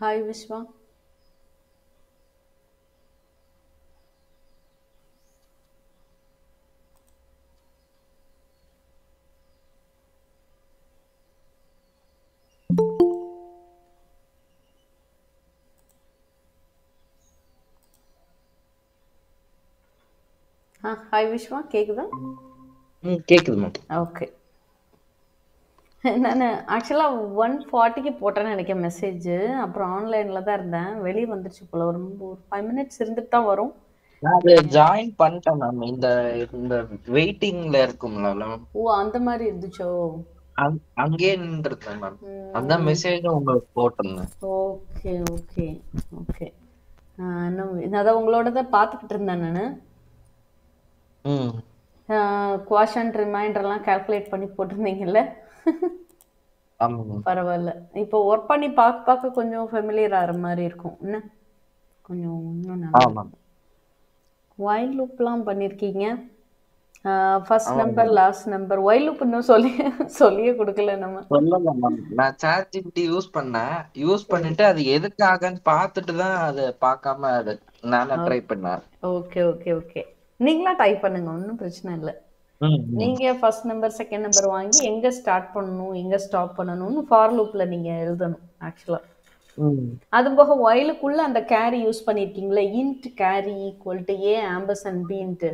Hi Vishwa. Hi Vishwa, கேக்குதா? கேக்குது ma'am. Okay. நான் ஆக்சுவலாக 1:40க்கு போட்டேன்னு நினைக்கிறேன் மெசேஜ். அப்புறம் ஆன்லைனில் தான் இருந்தேன், வெளியே வந்துருச்சு போல. ஒரு 5 மினிட்ஸ் இருந்துட்டு தான் வரும். நான் அது ஜாயின் பண்ணிட்டேன் மேம். இந்த இந்த வெயிட்டிங்ல இருக்கும்ல மேம், ஓ, அந்த மாதிரி இருந்துச்சோ? அங்கேயே நின்றுருக்கேன் மேம். அந்த ம். மெசேஜும் உங்களுக்கு போட்டிருந்தேன். Okay okay okay. இன்னும் அதான் உங்களோட தான் பார்த்துக்கிட்டு இருந்தேன் நான். ம் குவாஷன் ரிமைண்டர்லாம் கால்குலேட் பண்ணி போட்டிருந்தீங்கல்ல. ஆமா மேம். பரவாயில்ல. இப்போ ஒர்க் பண்ணி பார்க்க பார்க்க கொஞ்சம் ஃபெமிலியர் ஆகிற மாதிரி இருக்கும் என்ன, கொஞ்சம் இன்னும் நல்லா ஆமா இருக்கும். ஒயில் லூப்லாம் பண்ணியிருக்கீங்க. ஃபர்ஸ்ட் ஆமா number ma'am. Last number while loop இன்னும் சொல்லியே கொடுக்கல நம்ம. சொல்லல மேம். நான் சாட் ஜிபிடி யூஸ் பண்ணேன். யூஸ் சரி. பண்ணிட்டு அது எதுக்காகன்னு பார்த்துட்டு தான் அதை பார்க்காம அதை நானே ட்ரை பண்ணேன். Okay okay okay. நீங்களா டைப் பண்ணுங்க, ஒன்றும் பிரச்சனை இல்லை. ம் ம் நீங்கள் ஃபர்ஸ்ட் நம்பர் செகண்ட் நம்பர் வாங்கி எங்கே ஸ்டார்ட் பண்ணணும் எங்கே ஸ்டாப் பண்ணணும்னு ஃபார் லூப்பில் நீங்கள் எழுதணும் ஆக்சுவலாக. ம். அது போக ஒயிலுக்குள்ளே அந்த கேரி யூஸ் பண்ணியிருக்கீங்களே, int carry equal to a ampersand பின்ட்டு.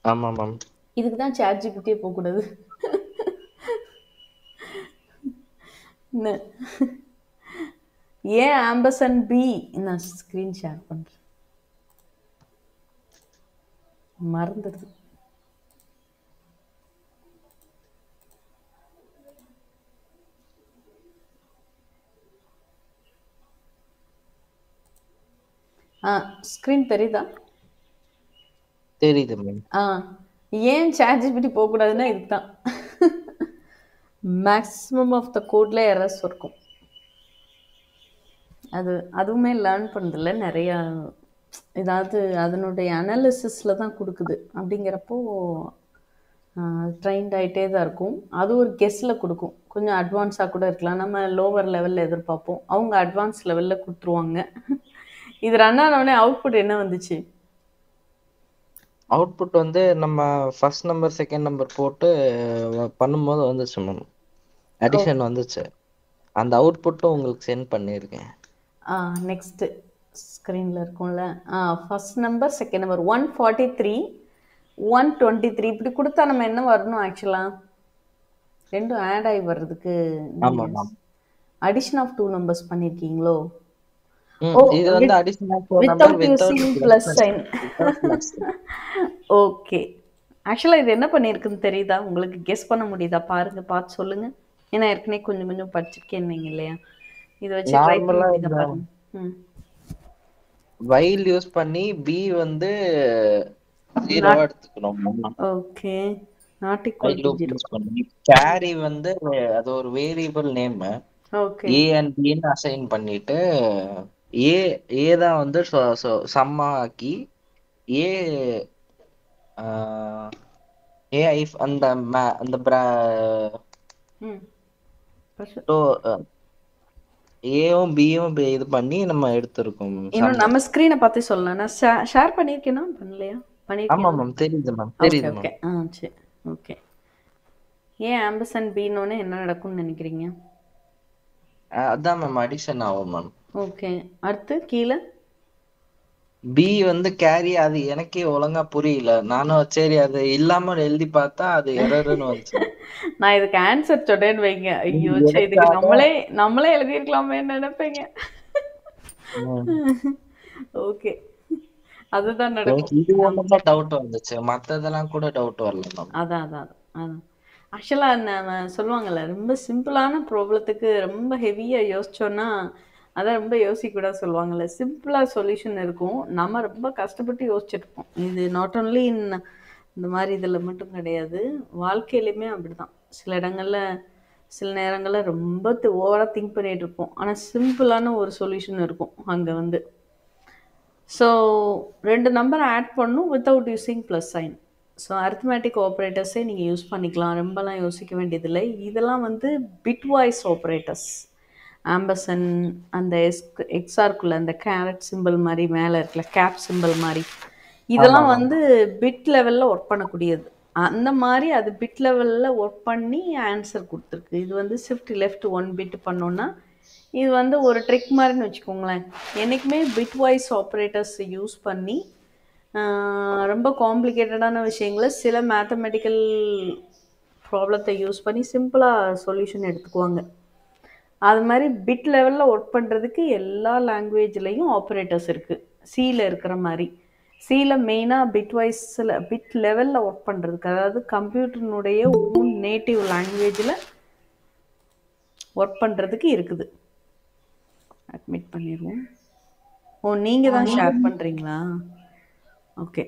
ஆமா மேம். இதுக்கு தான் சாட் ஜிபிடியே போகக்கூடாது. என்ன, ஏன் ஆம்பர்சன் பி. நான் ஸ்க்ரீன் ஷேர் பண்ணுறேன், மறந்துடுது. ஸ்க்ரீன் தெரியுதா? தெரியுது மேம். ஏன் சாட் ஜிபிடி போகக்கூடாதுன்னா இதுக்கு தான். மேக்ஸிமம் ஆஃப் த கோட்ல எரர்ஸ் இருக்கும். அதுவுமே லேர்ன் பண்ணுறதில்ல நிறையா. ஏதாவது அதனுடைய அனாலிசிஸில் தான் கொடுக்குது. அப்படிங்கிறப்போ ட்ரைன்ட் ஆகிட்டே தான் இருக்கும். அது ஒரு கெஸ்ஸில் கொடுக்கும். கொஞ்சம் அட்வான்ஸாக கூட இருக்கலாம், நம்ம லோவர் லெவலில் எதிர்பார்ப்போம், அவங்க அட்வான்ஸ் லெவலில் கொடுத்துருவாங்க. இது ரன் ஆனவுடனே அவுட்புட் என்ன வந்துச்சு? அவுட்புட் வந்து நம்ம ஃபர்ஸ்ட் நம்பர் செகண்ட் நம்பர் போட்டு பண்ணும்போது வந்துச்சு மேம். ஓ, அடிஷன் வந்துச்சு. அந்த அவுட்புட்டும் உங்களுக்கு சென்ட் பண்ணியிருக்கேன். நெக்ஸ்ட்டு ஸ்க்ரீனில் இருக்கும்ல. ஃபர்ஸ்ட் நம்பர் செகண்ட் நம்பர் 143 123 இப்படி கொடுத்தா நம்ம என்ன வரணும் ஆக்சுவலாக? ரெண்டும் ஆட் ஆகி வர்றதுக்கு ஆமா நீங்கள் மேம். அடிஷன் ஆஃப் 2 நம்பர்ஸ் பண்ணியிருக்கீங்களோ? ம். ஓ, இது வந்து with additional four number without without using plus plus plus sign. Without plus. Okay. ஆக்சுவலாக இது என்ன பண்ணியிருக்குன்னு தெரியுதா உங்களுக்கு? கெஸ் பண்ண முடியுதா? பாருங்க, பார்த்து சொல்லுங்க. ஏன்னா ஏற்கனவே கொஞ்சம் கொஞ்சம் படிச்சிருக்கேன்னு இல்லையா, இதை வச்சு ட்ரை பண்ண நார்மலா முடியுதா இந்த பாருங்க. ம். வைல் யூஸ் பண்ணி பி வந்து 0 நாட் எடுத்துக்கணும். Okay. Not equal while to loop 0. Use பண்ணி கேரி வந்து அது ஒரு variable name okay. A and pin assign பண்ணிட்டு ஏ ஏ தான் வந்து சம்மா ஆக்கி ஏ ஏஐ அந்த அந்த ம். ஏவும் பியும் இது பண்ணி நம்ம எடுத்திருக்கோம் இன்னும் சம்மு. நம்ம ஸ்க்ரீனை பார்த்து சொல்லலாம். நான் ஷேர் பண்ணியிருக்கேனா பண்ணலையா? ஆமா பண்ணியிருக்கேனா? மேம், தெரியுது மேம், ஓகே தெரியுது ஓகே. மேம். சரி. ஓகே. ஏன் ஆம்பர்சன் பின்னோன்னு என்ன நடக்கும்னு நினைக்கிறீங்க? அதான் மேம் அடிஷன் ஆகும் மேம். ஓகே. அடுத்து கீழே பி வந்து கேரி, அது எனக்கே ஒழுங்கா புரியல. நானும் சரி அது இல்லாம எழுதி பார்த்தா அது எரர்னு வந்துச்சு. நான் இதுக்கு ஆன்சர் சொன்னேன்னு வைங்க, ஐயோ சே, இதுக்கு எதுக்காக? நம்மளே நம்மளே எழுதியிருக்கலாமேன்னு நினைப்பீங்க. ம். ஓகே, அதுதான் எனக்கு நடக்கும். இது ஒண்ணுதான் டவுட் வந்துச்சு, மத்ததெல்லாம் கூட டவுட் வரல மேம். அதான் அதான் அதான். ஆக்சுவலாக நம்ம சொல்லுவாங்கள்ல, ரொம்ப சிம்பிளான ப்ராப்ளத்துக்கு ரொம்ப ஹெவியாக யோசிச்சோன்னா அதான் ரொம்ப யோசிக்கூடாது சொல்லுவாங்கள்ல. சிம்பிளாக சொல்யூஷன் இருக்கும், நம்ம ரொம்ப கஷ்டப்பட்டு யோசிச்சிருப்போம். இது நாட் ஓன்லி இந்த மாதிரி இதில் மட்டும் கிடையாது, வாழ்க்கையிலையுமே அப்படி தான். சில இடங்களில் சில நேரங்களில் ரொம்ப ஓவராக திங்க் பண்ணிகிட்டு இருப்போம், ஆனால் சிம்பிளான ஒரு சொல்யூஷன் இருக்கும் அங்கே வந்து. ஸோ 2 நம்பரை ஆட் பண்ணும் without using plus sign. So arithmetic ஆப்ரேட்டர்ஸே நீங்கள் யூஸ் பண்ணிக்கலாம், ரொம்பலாம் யோசிக்க வேண்டியதில்லை. இதெல்லாம் வந்து பிட் வாய்ஸ் ஆப்ரேட்டர்ஸ். ஆம்பர்சன், அந்த எக்ஸார்க்குள்ள அந்த கேரட் சிம்பிள் மாதிரி மேலே இருக்குல்ல, கேப் சிம்பிள் மாதிரி, இதெல்லாம் ஆமாங்க. வந்து பிட் லெவலில் ஒர்க் பண்ணக்கூடியது. அந்த மாதிரி அது பிட் லெவலில் ஒர்க் பண்ணி ஆன்சர் கொடுத்துருக்கு. இது வந்து ஷிஃப்ட் லெஃப்ட் 1 பிட் பண்ணோன்னா இது வந்து ஒரு ட்ரிக் மாதிரின்னு வச்சுக்கோங்களேன். என்றைக்குமே பிட் வைஸ் ஆப்ரேட்டர்ஸ் யூஸ் பண்ணி ரொம்ப காம்ப்ளிகேட்டடான விஷயங்களை சில மேத்தமெட்டிக்கல் ப்ராப்ளத்தை யூஸ் பண்ணி சிம்பிளாக சொல்யூஷன் எடுத்துக்குவாங்க. அது மாதிரி பிட் லெவலில் ஒர்க் பண்ணுறதுக்கு எல்லா லாங்குவேஜ்லேயும் ஆப்ரேட்டர்ஸ் இருக்குது. சியில் இருக்கிற மாதிரி சியில் மெயினாக பிட் வைஸில் பிட் லெவலில் ஒர்க் பண்ணுறதுக்கு, அதாவது கம்ப்யூட்டரினுடைய ஓன் நேட்டிவ் லாங்குவேஜில் ஒர்க் பண்ணுறதுக்கு இருக்குது. அட்மிட் பண்ணிடுவோம். ஓ, நீங்கள் தான் ஷேர் பண்ணுறீங்களா? ஓகே.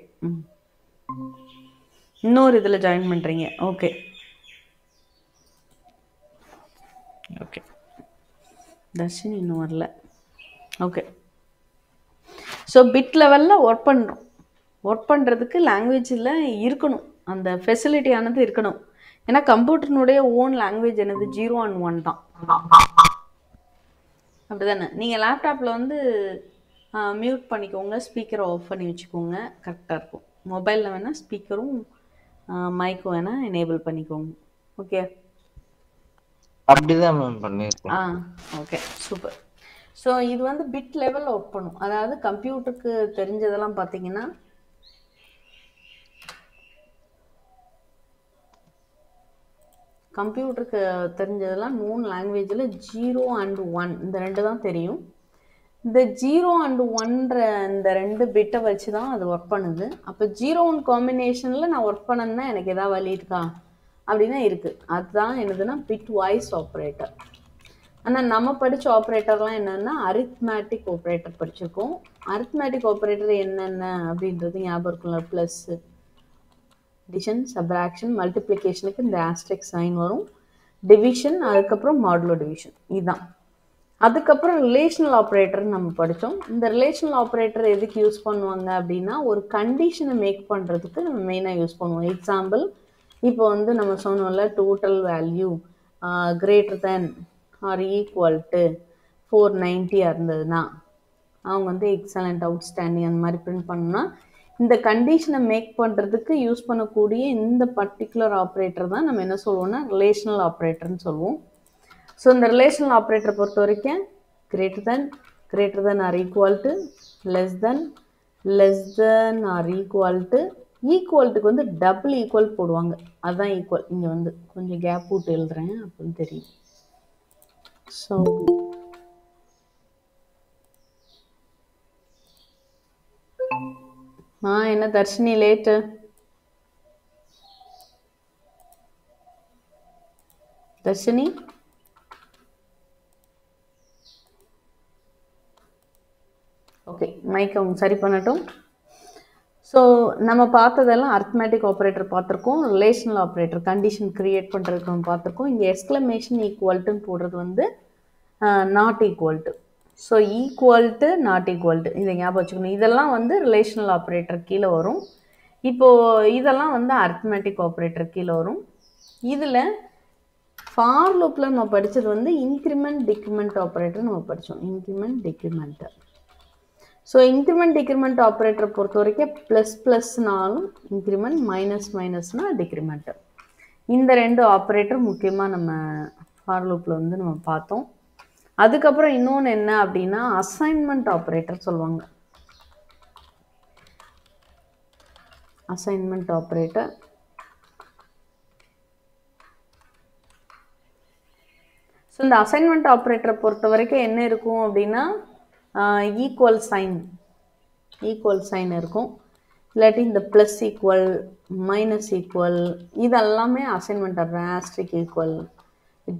இன்னொரு இதில் ஜாயின் பண்ணுறீங்க. Okay okay. தர்ஷினி இன்னும் வரல. ஓகே. ஸோ பிட் லெவலில் ஒர்க் பண்ணுறதுக்கு லாங்குவேஜில் இருக்கணும், அந்த ஃபெசிலிட்டியானது இருக்கணும். ஏன்னா கம்ப்யூட்டர்னுடைய ஓன் லாங்குவேஜ் என்னது 0 and 1 தான். அப்படி தானே? நீங்கள் லேப்டாப்பில் வந்து மியூட் பண்ணிக்கோங்க, ஸ்பீக்கரை ஆஃப் பண்ணி வச்சுக்கோங்க, கரெக்டாக இருக்கும். மொபைலில் வேணால் ஸ்பீக்கரும் மைக்கும் வேணால் எனேபிள் பண்ணிக்கோங்க. ஓகே, அப்படிதான் மேம் பண்ணியிருக்கேன். Okay, super. ஸோ இது வந்து பிட் லெவலில் ஒர்க் பண்ணும். அதாவது கம்ப்யூட்டருக்கு தெரிஞ்சதெல்லாம் பார்த்தீங்கன்னா கம்ப்யூட்டருக்கு தெரிஞ்சதெல்லாம் 3 லாங்குவேஜில் 0 and 1 இந்த 2 தான் தெரியும். இந்த 0 and 1ன்ற இந்த 2 பிட்டை வச்சு தான் அது ஒர்க் பண்ணுது. அப்போ 0-1 காம்பினேஷனில் நான் ஒர்க் பண்ணேன்னா எனக்கு எதாவது வழி இருக்கா அப்படின்னா இருக்குது. அதுதான் என்னதுன்னா பிட் வைஸ் ஆப்ரேட்டர். ஆனால் நம்ம படித்த ஆப்ரேட்டர்லாம் என்னென்னா அரித்மேட்டிக் ஆப்ரேட்டர் படிச்சிருக்கோம். அரித்மேட்டிக் ஆப்ரேட்டர் என்னென்ன அப்படின்றது ஞாபகம் இருக்குல்ல? ப்ளஸ்ஸு, டிவிஷன், சப்ராக்ஷன், மல்டிப்ளிகேஷனுக்கு இந்த ஆஸ்டெரிக் சைன் வரும், டிவிஷன், அதுக்கப்புறம் மாடுலோ டிவிஷன், இதுதான். அதுக்கப்புறம் ரிலேஷனல் ஆப்ரேட்டர்னு நம்ம படித்தோம். இந்த ரிலேஷனல் ஆப்ரேட்டர் எதுக்கு யூஸ் பண்ணுவாங்க அப்படின்னா ஒரு கண்டிஷனை மேக் பண்ணுறதுக்கு நம்ம மெயினாக யூஸ் பண்ணுவோம். எக்ஸாம்பிள், இப்போ வந்து நம்ம சொன்னோம்ல, total value greater than or equal to 490 இருந்ததுன்னா அவங்க வந்து எக்ஸலண்ட், அவுட்ஸ்டாண்டிங் அந்த மாதிரி பிரிண்ட் பண்ணோம்னா இந்த கண்டிஷனை மேக் பண்ணுறதுக்கு யூஸ் பண்ணக்கூடிய இந்த பர்டிகுலர் ஆப்ரேட்டர் தான் நம்ம என்ன சொல்லுவோம்னா ரிலேஷனல் ஆப்ரேட்டர்னு சொல்லுவோம். ஸோ இந்த ரிலேஷனல் ஆப்ரேட்டரை பொறுத்த வரைக்கும் greater than or equal to, less than or equal to, ஈக்குவல்ட்டுக்கு வந்து டபுள் ஈக்குவல் போடுவாங்க, அதுதான் ஈக்குவல். இங்கே வந்து கொஞ்சம் கேப் விட்டு எழுதுறேன் அப்படின்னு தெரியும். ஸோ என்ன Darshini late? Darshini okay, mic அவங்க சரி பண்ணட்டும். ஸோ நம்ம பார்த்ததெல்லாம் அரித்மேட்டிக் ஆப்ரேட்டர் பார்த்துருக்கோம், ரிலேஷனல் ஆப்ரேட்டர் கண்டிஷன் க்ரியேட் பண்ணுறதுக்கு நம்ம பார்த்துருக்கோம். இங்கே எக்ஸ்க்ளமேஷன் ஈக்குவல்ட்டுன்னு போடுறது வந்து not equal to. So equal to, not equal to, இதை ஞாபகம் வச்சுக்கணும். இதெல்லாம் வந்து ரிலேஷனல் ஆப்ரேட்டர் கீழே வரும். இப்போது இதெல்லாம் வந்து அரித்மேட்டிக் ஆப்ரேட்டர் கீழே வரும். இதில் ஃபார் லூப்பில் நம்ம படித்தது வந்து இன்க்ரிமெண்ட் டிக்ரிமெண்ட் ஆப்ரேட்டர் நம்ம படித்தோம். இன்க்ரிமெண்ட் டிக்ரிமெண்ட்டை. ஸோ இன்க்ரிமெண்ட் டிக்ரிமெண்ட் ஆப்ரேட்டரை பொறுத்த வரைக்கும் ++னாலும் இன்க்ரிமெண்ட், மைனஸ்னால் டிக்ரிமெண்ட். இந்த 2 ஆப்ரேட்டர் முக்கியமாக நம்ம ஃபார் லூப்பில் வந்து நம்ம பார்த்தோம். அதுக்கப்புறம் இன்னொன்று என்ன அப்படின்னா அசைன்மெண்ட் ஆப்ரேட்டர் சொல்லுவாங்க. அசைன்மெண்ட் ஆப்ரேட்டர் ஸோ இந்த அசைன்மெண்ட் ஆப்ரேட்டரை பொறுத்த வரைக்கும் என்ன இருக்கும் அப்படின்னா ஈக்குவல் சைன் இருக்கும், இல்லாட்டி இந்த ப்ளஸ் ஈக்குவல், மைனஸ் ஈக்குவல், இதெல்லாமே assignment operator. ஆஸ்ட்ரிக் equal,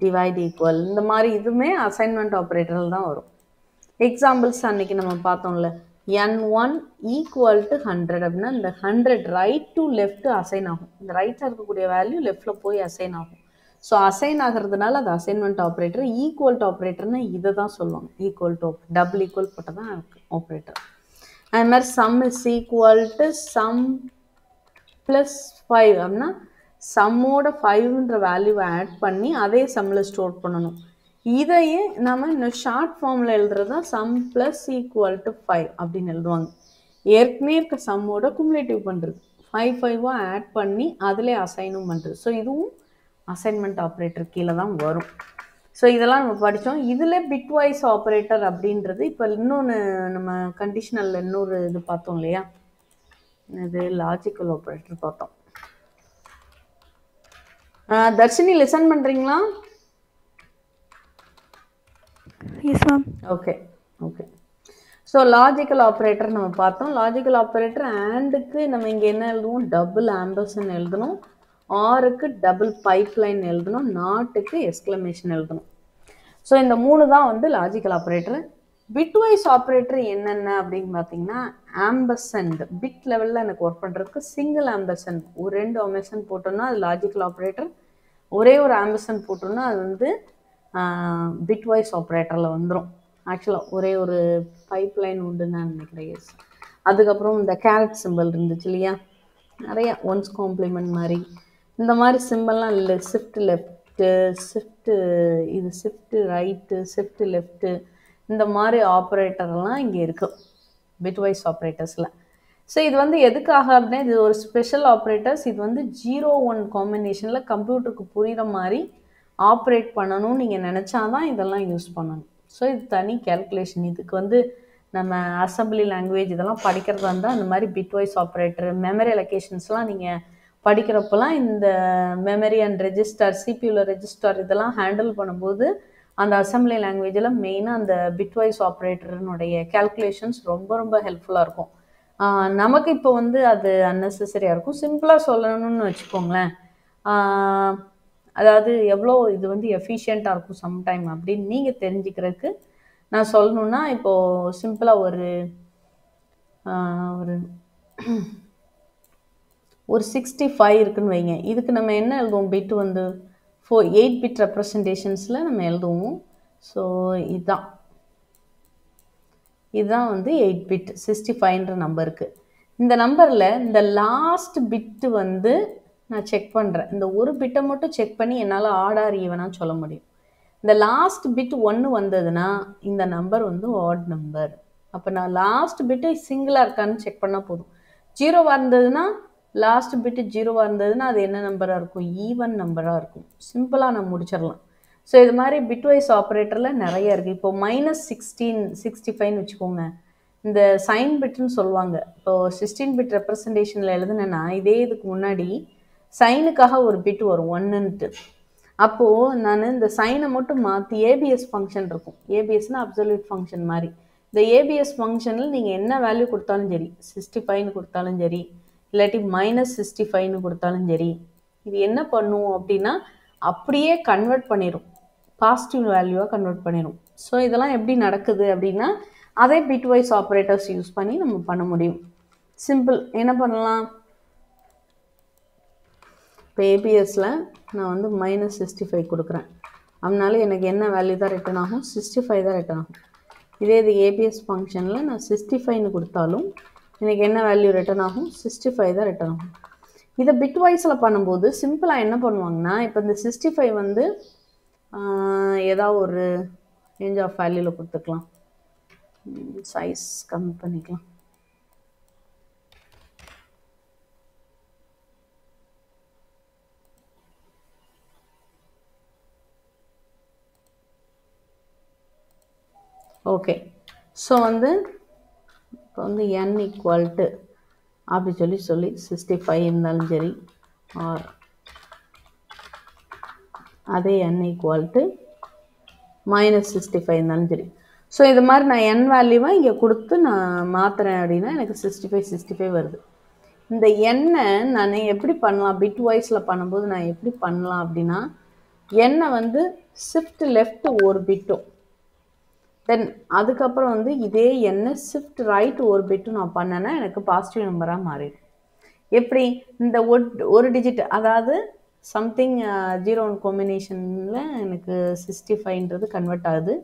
divide equal, இந்த மாதிரி இதுவுமே அசைன்மெண்ட் ஆப்ரேட்டரில் தான் வரும். எக்ஸாம்பிள்ஸ் அன்றைக்கி நம்ம பார்த்தோம்ல, n1 ஈக்குவல் டு 100 அப்படின்னா இந்த 100 ரைட் டு லெஃப்ட் அசைன் ஆகும். இந்த ரைட்டில் இருக்கக்கூடிய வேல்யூ லெஃப்டில் போய் அசைன் ஆகும். ஸோ அசைன் ஆகிறதுனால அது அசைன்மெண்ட் ஆப்ரேட்டர். ஈக்குவல் டு ஆப்ரேட்டர்னா இதை தான் சொல்லுவாங்க. ஈக்குவல் டு டபுள் ஈக்குவல் போட்டால் தான் ஆப்ரேட்டர். அது மாதிரி sum is equal to sum +5 அப்படின்னா சம்மோட 5ன்ற வேல்யூவை ஆட் பண்ணி அதே சம்மில் ஸ்டோர் பண்ணணும். இதையே நம்ம இந்த ஷார்ட் ஃபார்மில் எழுதுறது தான் சம் ப்ளஸ் ஈக்குவல் டு 5 அப்படின்னு எழுதுவாங்க. ஏற்கனவே இருக்க சம்மோட குமுலேட்டிவ் பண்ணுறது, 5 ஆட் பண்ணி அதிலே அசைனும் பண்ணுறது. ஸோ இதுவும் அசைன்மெண்ட் ஆப்ரேட்டர் கீழே தான் வரும். ஸோ இதெல்லாம் நம்ம படித்தோம். இதில் பிட்வைஸ் ஆப்ரேட்டர் அப்படின்றது இப்போ இன்னொன்று நம்ம கண்டிஷனலில் இன்னொரு இது பார்த்தோம் இல்லையா, இது லாஜிக்கல் ஆப்ரேட்டர் பார்த்தோம். தர்ஷினி லிசன் பண்ணுறீங்களா? S ma'am. Okay. So logical operator நம்ம பார்த்தோம். லாஜிக்கல் ஆப்ரேட்டர் ஆண்டுக்கு நம்ம இங்கே என்ன எழுதுவோம், டபுள் ஆம்பர்சன் எழுதணும், ஆருக்கு டபுள் பைப்லைன் எழுதணும், நாட்டுக்கு எக்ஸ்க்ளமேஷன் எழுதணும். ஸோ இந்த 3 தான் வந்து லாஜிக்கல் ஆப்ரேட்டர். பிட்வைஸ் ஆப்ரேட்டர் என்னென்ன அப்படின்னு பார்த்தீங்கன்னா, ஆம்பர்சன்ட் பிட் லெவலில் எனக்கு ஒர்க் பண்ணுறதுக்கு சிங்கிள் ஆம்பர்சன்ட், ஒரு 2 ஆம்பர்சன்ட் போட்டோம்னா அது லாஜிக்கல் ஆப்ரேட்டர், ஒரே ஒரு ஆம்பர்சன்ட் போட்டோம்னா அது வந்து பிட்வைஸ் ஆப்ரேட்டரில் வந்துடும். ஆக்சுவலாக ஒரே ஒரு பைப்லைன் உண்டுன்னு நான் நினைக்கிறேன். எஸ். அதுக்கப்புறம் இந்த கேரட் சிம்பிள் இருந்துச்சு இல்லையா, நிறையா ஒன்ஸ் காம்ப்ளிமெண்ட் மாதிரி இந்த மாதிரி சிம்பிள்லாம் இல்லை, ஷிஃப்ட் லெஃப்ட்டு, ஷிஃப்ட்டு இது ஷிஃப்ட்டு ரைட்டு, ஷிஃப்ட் லெஃப்ட்டு, இந்த மாதிரி ஆப்ரேட்டர்லாம் இங்கே இருக்குது பிட்வைஸ் ஆப்ரேட்டர்ஸில். ஸோ இது வந்து எதுக்காக அப்படின்னா, இது ஒரு ஸ்பெஷல் ஆப்ரேட்டர்ஸ். இது வந்து 0-1 காம்பினேஷனில் கம்ப்யூட்டருக்கு புரிகிற மாதிரி ஆப்ரேட் பண்ணணும்னு நீங்கள் நினச்சாதான் இதெல்லாம் யூஸ் பண்ணணும். ஸோ இது தனி கேல்குலேஷன். இதுக்கு வந்து நம்ம அசம்பிளி லாங்குவேஜ் இதெல்லாம் படிக்கிறதா இருந்தால் அந்த மாதிரி பிட்வைஸ் ஆப்ரேட்டர், மெமரி அலோகேஷன்ஸ்லாம் நீங்கள் படிக்கிறப்பெல்லாம் இந்த மெமரி அண்ட் ரெஜிஸ்டர், சிபியூவில் ரெஜிஸ்டர் இதெல்லாம் ஹேண்டில் பண்ணும்போது அந்த அசம்பிளி லாங்குவேஜில் மெயினாக அந்த பிட்வைஸ் ஆப்ரேட்டர்னுடைய கேல்குலேஷன்ஸ் ரொம்ப ரொம்ப ஹெல்ப்ஃபுல்லாக இருக்கும். நமக்கு இப்போ வந்து அது அன்னெசரியாக இருக்கும். சிம்பிளாக சொல்லணும்னு வச்சுக்கோங்களேன், அதாவது எவ்வளோ இது வந்து எஃபிஷியண்ட்டாக இருக்கும் சம்டைம் அப்படின்னு நீங்கள் தெரிஞ்சுக்கிறதுக்கு நான் சொல்லணுன்னா, இப்போது சிம்பிளாக ஒரு 65 இருக்குன்னு வைங்க. இதுக்கு நம்ம என்ன எழுதுவோம், பிட் வந்து 8 பிட் ரெப்ரசன்டேஷன்ஸில் நம்ம எழுதுவோம். ஸோ இதுதான் வந்து 8 பிட் 65ன்ற நம்பருக்கு. இந்த நம்பரில் இந்த லாஸ்ட் பிட்டு வந்து நான் செக் பண்ணுறேன். இந்த ஒரு பிட்டை மட்டும் செக் பண்ணி என்னால் ஆட் ஆர் ஈவனாக சொல்ல முடியும். இந்த லாஸ்ட் பிட் 1 வந்ததுன்னா இந்த நம்பர் வந்து ஆட் நம்பர். அப்போ நான் லாஸ்ட் பிட்டு சிங்கிளாக இருக்கான்னு செக் பண்ணால் போதும். 0வாக இருந்ததுன்னா, லாஸ்ட் பிட்டு 0வாக இருந்ததுன்னா அது என்ன நம்பராக இருக்கும், ஈவன் நம்பராக இருக்கும். சிம்பிளாக நம்ம முடிச்சிடலாம். ஸோ இது மாதிரி பிட்வைஸ் ஆப்ரேட்டரில் நிறைய இருக்குது. இப்போ -16 65ன்னு வச்சுக்கோங்க, இந்த சைன் பிட்டுன்னு சொல்லுவாங்க. இப்போது 16 பிட் ரெப்ரசன்டேஷனில் எழுதுனேன்னா இதே இதுக்கு முன்னாடி சைனுக்காக ஒரு பிட் வரும் 1ன்ட்டு. அப்போது நான் இந்த சைனை மட்டும் மாற்றி ஏபிஎஸ் ஃபங்க்ஷன் இருக்கும். ஏபிஎஸ்னால் அப்சல்யூட் ஃபங்க்ஷன் மாதிரி. இந்த ஏபிஎஸ் ஃபங்க்ஷனில் நீங்கள் என்ன வேல்யூ கொடுத்தாலும் சரி, 65ன்னு கொடுத்தாலும் சரி, இல்லாட்டி -65ன்னு கொடுத்தாலும் சரி, இது என்ன பண்ணுவோம் அப்படின்னா அப்படியே கன்வெர்ட் பண்ணிடும், பாசிட்டிவ் வேல்யூவாக கன்வெர்ட் பண்ணிடும். ஸோ இதெல்லாம் எப்படி நடக்குது அப்படின்னா அதே பிட்வைஸ் ஆப்ரேட்டர்ஸ் யூஸ் பண்ணி நம்ம பண்ண முடியும். சிம்பிள். என்ன பண்ணலாம், இப்போ ஏபிஎஸில் நான் வந்து -65 கொடுக்குறேன். அதனால எனக்கு என்ன வேல்யூ தான் ரிட்டர்ன் ஆகும், 65 தான் ரிட்டர்ன் ஆகும். இதே இது ஏபிஎஸ் ஃபங்க்ஷனில் நான் 65ன்னு கொடுத்தாலும் எனக்கு என்ன வேல்யூ ரிட்டர்ன் ஆகும், 65 தான் ரிட்டர்ன் ஆகும். இதை பிட்வைஸில் பண்ணும்போது சிம்பிளாக என்ன பண்ணுவாங்கன்னா, இப்போ இந்த 65 வந்து ஏதாவது ஒரு ரேஞ்ச் ஆஃப் வேல்யூவில் கொடுத்துக்கலாம், சைஸ் கம்மி பண்ணிக்கலாம். ஓகே. ஸோ வந்து இப்போ வந்து n = அப்படி சொல்லி 65 இருந்தாலும் சரி, ஆர் அதே n = -65 இருந்தாலும் சரி. ஸோ இது மாதிரி நான் n வேல்யூவை இங்கே கொடுத்து நான் மாற்றுறேன் அப்படின்னா எனக்கு 65 வருது. இந்த எண்ணை நான் எப்படி பண்ணலாம், பிட் வைஸில் பண்ணும்போது நான் எப்படி பண்ணலாம் அப்படின்னா, எண்ணை வந்து ஷிஃப்ட் லெஃப்ட் ஒரு பிட்டும், தென் அதுக்கப்புறம் வந்து இதே எண்ணை ஷிஃப்ட் ரைட் ஒரு பிட்டும் நான் பண்ணேன்னா எனக்கு பாசிட்டிவ் நம்பராக மாறிடும். எப்படி, இந்த ஒரு டிஜிட், அதாவது சம்திங் 0-1 காம்பினேஷனில் எனக்கு 65ன்றது கன்வெர்ட் ஆகுது.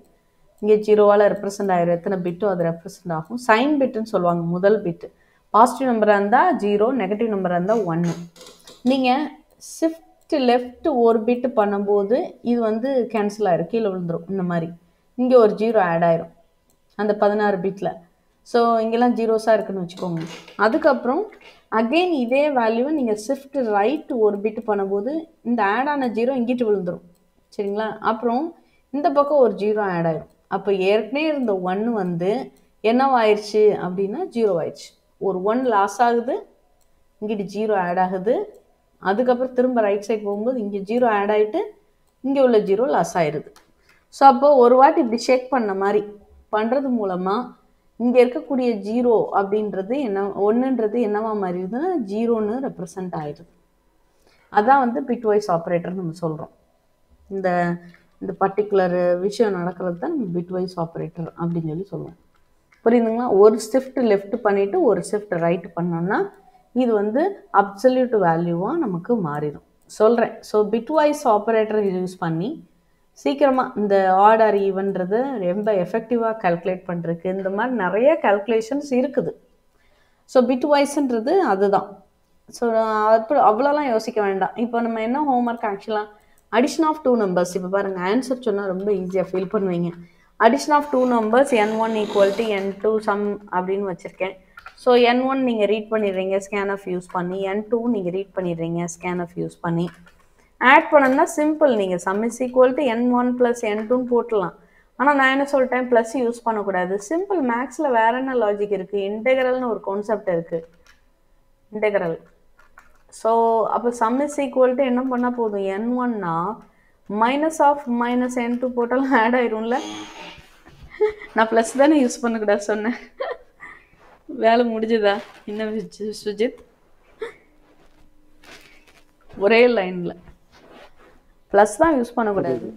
இங்கே 0வால் ரெப்ரசன்ட் ஆகிடும், எத்தனை பிட்டோ அது ரெப்ரசன்ட் ஆகும். சைன் பிட்டுன்னு சொல்லுவாங்க. முதல் பிட்டு பாசிட்டிவ் நம்பராக இருந்தால் 0, நெகட்டிவ் நம்பராக இருந்தால் 1. நீங்கள் ஷிஃப்ட் லெஃப்ட் ஒரு பிட் பண்ணும்போது இது வந்து கேன்சல் ஆயிரும், கீழே விழுந்துரும். இந்த மாதிரி இங்கே ஒரு 0 ஆட் ஆயிரும் அந்த 16 பிட்டில். ஸோ இங்கெல்லாம் ஜீரோஸாக இருக்குன்னு வச்சுக்கோங்க. அதுக்கப்புறம் அகெயின் இதே வேல்யூவை நீங்கள் ஷிஃப்ட் ரைட் ஒரு பிட் பண்ணும்போது இந்த ஆட் ஆன 0 இங்கிட்டு விழுந்துரும். சரிங்களா? அப்புறம் இந்த பக்கம் ஒரு 0 ஆட் ஆயிரும். அப்போ ஏற்கனவே இருந்த 1 வந்து என்னவாயிருச்சு அப்படின்னா 0 ஆயிடுச்சு. ஒரு 1 லாஸ் ஆகுது, இங்கிட்டு 0 ஆட் ஆகுது. அதுக்கப்புறம் திரும்ப ரைட் சைட் போகும்போது இங்கே 0 ஆட் ஆகிட்டு இங்கே உள்ள 0 லாஸ் ஆயிடுது. ஸோ அப்போது ஒரு வாட்டி இப்படி செக் பண்ண மாதிரி பண்ணுறது மூலமாக இங்கே இருக்கக்கூடிய 0 அப்படின்றது என்ன, 1ன்றது என்னவா மாறிடுதுன்னா 0ன்னு ரெப்ரசன்ட் ஆயிடுது. அதான் வந்து பிட்வைஸ் ஆப்ரேட்டர் நம்ம சொல்கிறோம். இந்த இந்த பர்டிகுலர் விஷயம் நடக்கிறது தான் நம்ம பிட்வைஸ் ஆப்ரேட்டர் அப்படின்னு சொல்லி சொல்லுவோம். புரியுதுங்களா? ஒரு ஷிஃப்ட் லெஃப்ட் பண்ணிவிட்டு ஒரு ஷிஃப்ட் ரைட் பண்ணோன்னா இது வந்து அப்சல்யூட் வேல்யூவாக நமக்கு மாறிடும். சொல்கிறேன். ஸோ பிட்வைஸ் ஆப்ரேட்டர் யூஸ் பண்ணி சீக்கிரமாக இந்த ஆர்டர் ஈவன்றது ரொம்ப எஃபெக்டிவாக கால்குலேட் பண்ணுறதுக்கு இந்த மாதிரி நிறைய கால்குலேஷன்ஸ் இருக்குது. ஸோ பிட்வைஸ்ன்றது அதுதான். ஸோ அப்போ அவ்வளோலாம் யோசிக்க வேண்டாம். இப்போ நம்ம என்ன ஹோம்ஒர்க் ஆக்சுவலாக அடிஷன் ஆஃப் 2 நம்பர்ஸ். இப்போ பாருங்கள், ஆன்சர் சொன்னால் ரொம்ப ஈஸியாக ஃபீல் பண்ணுவீங்க. Addition of 2 numbers n1 = n2 some அப்படின்னு வச்சுருக்கேன். ஸோ n1 நீங்கள் ரீட் பண்ணிடுறீங்க ஸ்கேன்எஃப் யூஸ் பண்ணி, n2 நீங்கள் ரீட் பண்ணிடுறீங்க ஸ்கேன்எஃப் யூஸ் பண்ணி. ஆட் பண்ணணும்னா சிம்பிள், நீங்கள் some is equal to n1 + n2ன்னு போட்டுடலாம். ஆனால் நான் என்ன சொல்லிட்டேன், ப்ளஸ் யூஸ் பண்ணக்கூடாது. சிம்பிள். மேக்ஸில் வேற என்ன லாஜிக் இருக்குது? இன்டெக்ரல்னு ஒரு கான்செப்ட் இருக்குது, இன்டெக்ரல். ஸோ அப்போ சம் இஸ் ஈக்குவல் டு என்ன பண்ணால் போதும், n1னா மைனஸ் ஆஃப் மைனஸ் n2 போட்டாலும் ஆட் ஆயிரும்ல. நான் ப்ளஸ் தானே யூஸ் பண்ணக்கூடாது சொன்னேன். வேலை முடிஞ்சுதா என்ன சுஜித்? ஒரே லைனில் ப்ளஸ் தான் யூஸ் பண்ணக்கூடாது.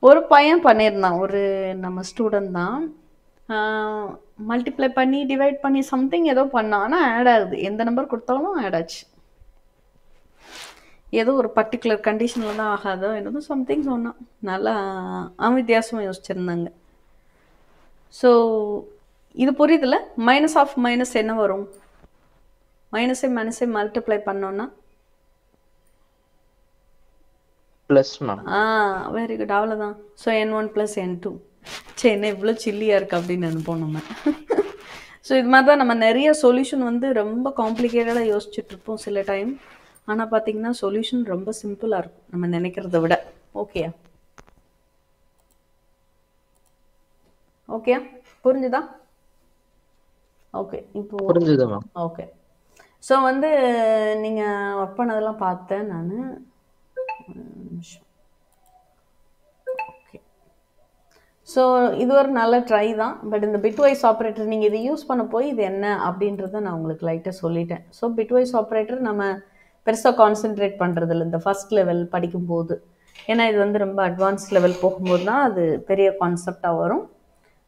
ஒரு பையன் பண்ணியிருந்தான், ஒரு நம்ம ஸ்டூடெண்ட் தான். மல்டிப்ளை பண்ணி டிவைட் பண்ணி சம்திங் ஏதோ பண்ணான். ஆனால் ஆட் ஆகுது, எந்த நம்பர் கொடுத்தாலும் ஆட் ஆச்சு. ஏதோ ஒரு பர்டிகுலர் கண்டிஷனில் தான் ஆகாதோ என்னதோ சம்திங் சொன்னான். நல்லா வித்தியாசமாக யோசிச்சுருந்தாங்க. ஸோ இது புரியுதுல? மைனஸ் ஆஃப் மைனஸ் என்ன வரும்? மைனஸை மல்டிப்ளை பண்ணோன்னா ப்ளஸ் மேம். வெரி குட், அவ்வளோதான். So n1 + n2. சரி, என்ன இவ்வளோ சில்லியாக இருக்குது அப்படின்னு நினைப்போம் நம்ம. ஸோ இது மாதிரி தான் நம்ம நிறைய சொல்யூஷன் வந்து ரொம்ப காம்ப்ளிகேட்டடாக யோசிச்சுட்ருப்போம் சில டைம். ஆனால் பார்த்தீங்கன்னா சொல்யூஷன் ரொம்ப சிம்பிளாக இருக்கும் நம்ம நினைக்கிறத விட. ஓகேயா? ஓகேயா? புரிஞ்சுதா? ஓகே, இப்போ புரிஞ்சுது மேம். ஓகே. ஸோ வந்து நீங்கள் ஒர்க் பண்ணதெல்லாம் பார்த்தேன் நான். ஓகே. ஸோ இது ஒரு நல்ல ட்ரை தான். பட் இந்த பிட்வைஸ் ஆப்ரேட்டர் நீங்கள் இதை யூஸ் பண்ண போய் இது என்ன அப்படின்றத நான் உங்களுக்கு லைட்டாக சொல்லிட்டேன். ஸோ பிட்வைஸ் ஆப்ரேட்டர் நம்ம பெருசாக கான்சென்ட்ரேட் பண்ணுறதில்ல இந்த ஃபஸ்ட் லெவல் படிக்கும்போது. ஏன்னா இது வந்து ரொம்ப அட்வான்ஸ் லெவல் போகும்போது தான் அது பெரிய கான்செப்டாக வரும்.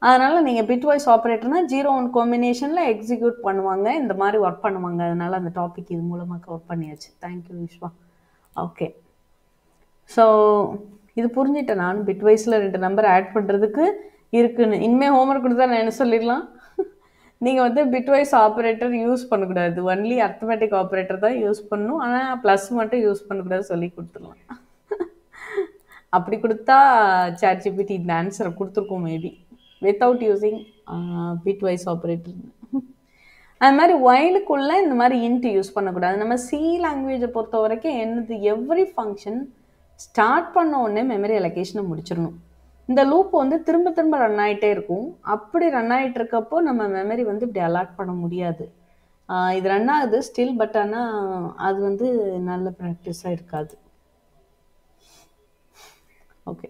அதனால் நீங்கள் பிட்வைஸ் ஆப்ரேட்டர்னா 0-1 காம்பினேஷனில் எக்ஸிக்யூட் பண்ணுவாங்க, இந்த மாதிரி ஒர்க் பண்ணுவாங்க. அதனால் அந்த டாபிக் இது மூலமாக கவர் பண்ணியாச்சு. தேங்க்யூ விஸ்வா. ஓகே. ஸோ இது புரிஞ்சுட்டேன் நான். பிட்வைஸில் 2 நம்பர் ஆட் பண்ணுறதுக்கு இருக்குன்னு. இனிமேல் ஹோம்ஒர்க் கொடுத்தா நான் என்ன சொல்லிடலாம், நீங்கள் வந்து பிட்வைஸ் ஆப்ரேட்டர் யூஸ் பண்ணக்கூடாது, ஒன்லி அர்த்தமேட்டிக் ஆப்ரேட்டர் தான் யூஸ் பண்ணணும். ஆனால் ப்ளஸ் மட்டும் யூஸ் பண்ணக்கூடாது சொல்லி கொடுத்துடலாம். அப்படி கொடுத்தா ChatGPT இந்த ஆன்சரை கொடுத்துருக்கோம் maybe, without using bitwise operator. அது மாதிரி ஒயிலுக்குள்ளே இந்த மாதிரி இன்ட் யூஸ் பண்ணக்கூடாது. நம்ம சி லாங்குவேஜை பொறுத்த வரைக்கும் என்னது, எவ்ரி ஃபங்க்ஷன் ஸ்டார்ட் பண்ண உடனே மெமரி அலோகேஷனை முடிச்சிடணும். இந்த லூப் வந்து திரும்ப திரும்ப ரன் ஆகிட்டே இருக்கும். அப்படி ரன் ஆகிட்டு இருக்கப்போ நம்ம மெமரி வந்து இப்படி அலாட் பண்ண முடியாது. இது ரன் ஆகுது ஸ்டில், பட் ஆனால் அது வந்து நல்ல ப்ராக்டிஸாக இருக்காது. ஓகே,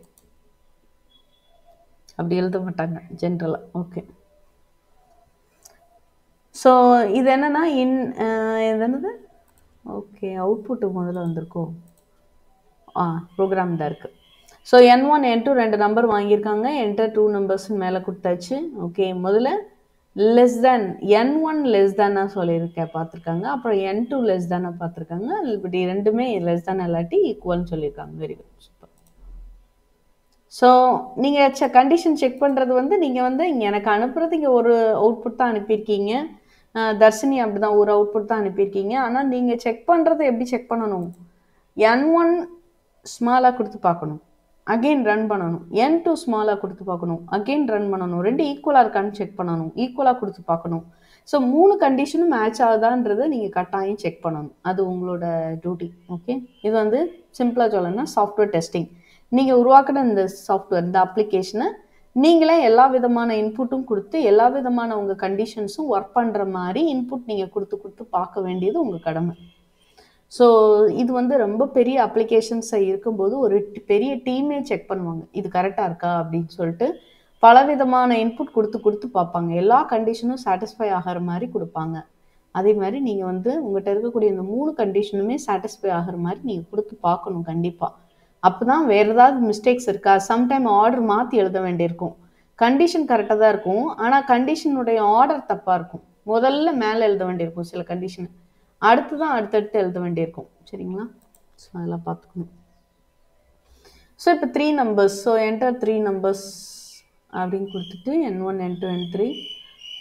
அப்படி எழுத மாட்டாங்க ஜென்ரலாக. ஓகே. ஸோ இது என்னென்னா இது என்னது, ஓகே, அவுட்புட்டு முதல்ல வந்திருக்கோ, ப்ரோக்ராம் தான் இருக்குது. ஸோ n1 n2 2 நம்பர் வாங்கியிருக்காங்க, என்டர் 2 நம்பர்ஸ் மேலே கொடுத்தாச்சு. ஓகே, முதல்ல லெஸ் தேன் n1 லெஸ் தேனாக சொல்லியிருக்கேன் பார்த்துருக்காங்க, அப்புறம் n2 லெஸ் தேனாக பார்த்துருக்காங்க. இப்படி ரெண்டுமே லெஸ் தேன் இல்லாட்டி ஈக்குவல்னு சொல்லியிருக்காங்க. Very good, super. ஸோ நீங்கள் கண்டிஷன் செக் பண்ணுறது வந்து நீங்கள் வந்து இங்கே எனக்கு அனுப்புறது இங்கே ஒரு அவுட்புட் தான் அனுப்பியிருக்கீங்க. தர்ஷினி அப்படி தான் ஒரு அவுட்புட் தான் அனுப்பியிருக்கீங்க. ஆனால் நீங்கள் செக் பண்ணுறதை எப்படி செக் பண்ணணும்? N1 ஸ்மாலாக கொடுத்து பார்க்கணும், அகெயின் ரன் பண்ணணும். N2 ஸ்மாலாக கொடுத்து பார்க்கணும், அகெயின் ரன் பண்ணணும். ரெண்டு ஈக்குவலாக இருக்கான்னு செக் பண்ணணும், ஈக்குவலாக கொடுத்து பார்க்கணும். ஸோ 3 கண்டிஷனும் மேட்ச் ஆகுதான்றதை நீங்கள் கட்டாயம் செக் பண்ணணும். அது உங்களோட டியூட்டி. ஓகே, இது வந்து சிம்பிளாக சொல்லணும்னா சாஃப்ட்வேர் டெஸ்டிங். நீங்கள் உருவாக்குன இந்த சாஃப்ட்வேர், இந்த அப்ளிகேஷனை நீங்களே எல்லா விதமான இன்புட்டும் கொடுத்து எல்லா விதமான உங்கள் கண்டிஷன்ஸும் ஒர்க் பண்ணுற மாதிரி இன்புட் நீங்கள் கொடுத்து பார்க்க வேண்டியது உங்கள் கடமை. ஸோ இது வந்து ரொம்ப பெரிய அப்ளிகேஷன்ஸை இருக்கும்போது ஒரு பெரிய டீமே செக் பண்ணுவாங்க, இது கரெக்டாக இருக்கா அப்படின்னு சொல்லிட்டு பலவிதமான இன்புட் கொடுத்து பார்ப்பாங்க. எல்லா கண்டிஷனும் சாட்டிஸ்ஃபை ஆகிற மாதிரி கொடுப்பாங்க. அதே மாதிரி நீங்கள் வந்து உங்கள்கிட்ட இருக்கக்கூடிய இந்த 3 கண்டிஷனுமே சாட்டிஸ்ஃபை ஆகிற மாதிரி நீங்கள் கொடுத்து பார்க்கணும் கண்டிப்பாக. அப்போ தான் வேறு ஏதாவது மிஸ்டேக்ஸ் இருக்கா. சம்டைம் ஆர்டர் மாற்றி எழுத வேண்டியிருக்கும். கண்டிஷன் கரெக்டாக தான் இருக்கும், ஆனால் கண்டிஷனுடைய ஆர்டர் தப்பாக இருக்கும். முதல்ல மேலே எழுத வேண்டியிருக்கும் சில கண்டிஷன், அடுத்து தான் அடுத்தடுத்து எழுத வேண்டியிருக்கும். சரிங்களா? ஸோ அதெல்லாம் பார்த்துக்கணும். ஸோ இப்போ 3 நம்பர்ஸ். ஸோ என்டர் 3 நம்பர்ஸ் அப்படின்னு கொடுத்துட்டு N1 N2 N3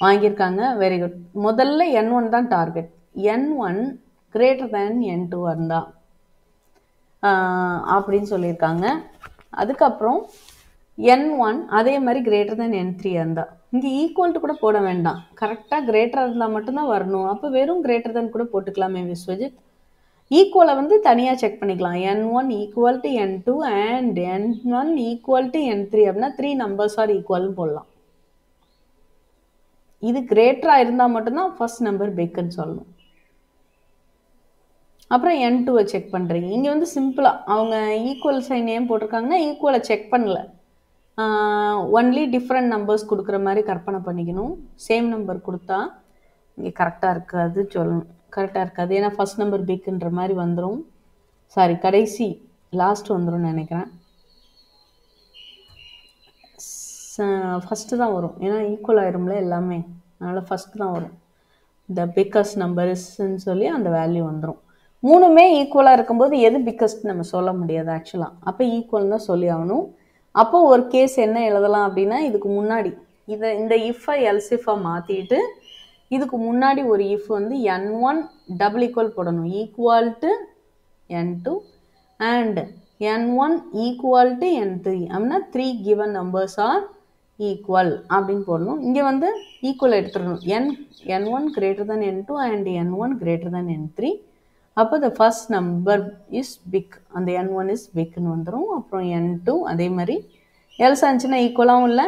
வாங்கியிருக்காங்க. Very good. முதல்ல N1 தான் target. N1 greater than N2 இருந்தா அப்படின்னு சொல்லியிருக்காங்க. அதுக்கப்புறம் N1 அதே மாதிரி கிரேட்டர் தேன் N3 இருந்தா. இங்கே ஈக்குவல்ட்டு கூட போட வேண்டாம், கரெக்டாக கிரேட்டராக இருந்தால் மட்டும்தான் வரணும். அப்போ வெறும் கிரேட்டர் தேன் கூட போட்டுக்கலாமே விஸ்வஜித். ஈக்குவலை வந்து தனியாக செக் பண்ணிக்கலாம். N1 equal to N2 and N1 equal to N3 அப்படின்னா 3 நம்பர்ஸ் ஆர் ஈக்குவல்னு போடலாம். இது கிரேட்டராக இருந்தால் மட்டும்தான் ஃபர்ஸ்ட் நம்பர் பிக்குன்னு சொல்லணும். அப்புறம் N2வை செக் பண்ணுறீங்க. இங்கே வந்து சிம்பிளாக அவங்க ஈக்குவல் சைன் ஏன் போட்டிருக்காங்கன்னா ஈக்குவலை செக் பண்ணல, ஒன்லி டிஃப்ரெண்ட் நம்பர்ஸ் கொடுக்குற மாதிரி கற்பனை பண்ணிக்கணும். சேம் நம்பர் கொடுத்தா இங்கே கரெக்டாக இருக்காது சொல்லணும், கரெக்டாக இருக்காது. ஏன்னா ஃபர்ஸ்ட் நம்பர் பிக்குன்ற மாதிரி வந்துடும். சாரி, கடைசி லாஸ்ட் வந்துடும் நினைக்கிறேன். ஃபஸ்ட்டு தான் வரும், ஏன்னா ஈக்குவல் ஆயிரும்ல எல்லாமே, அதனால் ஃபஸ்ட்டு தான் வரும். இந்த பிக்கஸ்ட் நம்பர்ஸ்ன்னு சொல்லி அந்த வேல்யூ வந்துடும். 3மே ஈக்குவலாக இருக்கும்போது எது பிக்கஸ்ட் நம்ம சொல்ல முடியாது ஆக்சுவலாக. அப்போ ஈக்குவல் தான் சொல்லி ஆகணும். அப்போ ஒரு கேஸ் என்ன எழுதலாம் அப்படின்னா, இதுக்கு முன்னாடி இந்த இஃபை எல்சிஃபை மாற்றிட்டு இதுக்கு முன்னாடி ஒரு இஃப் வந்து N1 டபுள் ஈக்குவல் போடணும், equal to N2 and N1 equal to N3 அப்படின்னா 3 கிவன் நம்பர்ஸ் ஆர் ஈக்குவல் அப்படின்னு போடணும். இங்கே வந்து ஈக்குவல் எடுத்துடணும். N1 greater than N2 and N1 greater than N3. அப்போ the first number is big, அந்த N1 இஸ் பிக்னு வந்துடும். அப்புறம் N2 அதே மாதிரி எல்ஸ் ஆச்சுன்னா ஈக்குவலாகவும் இல்லை,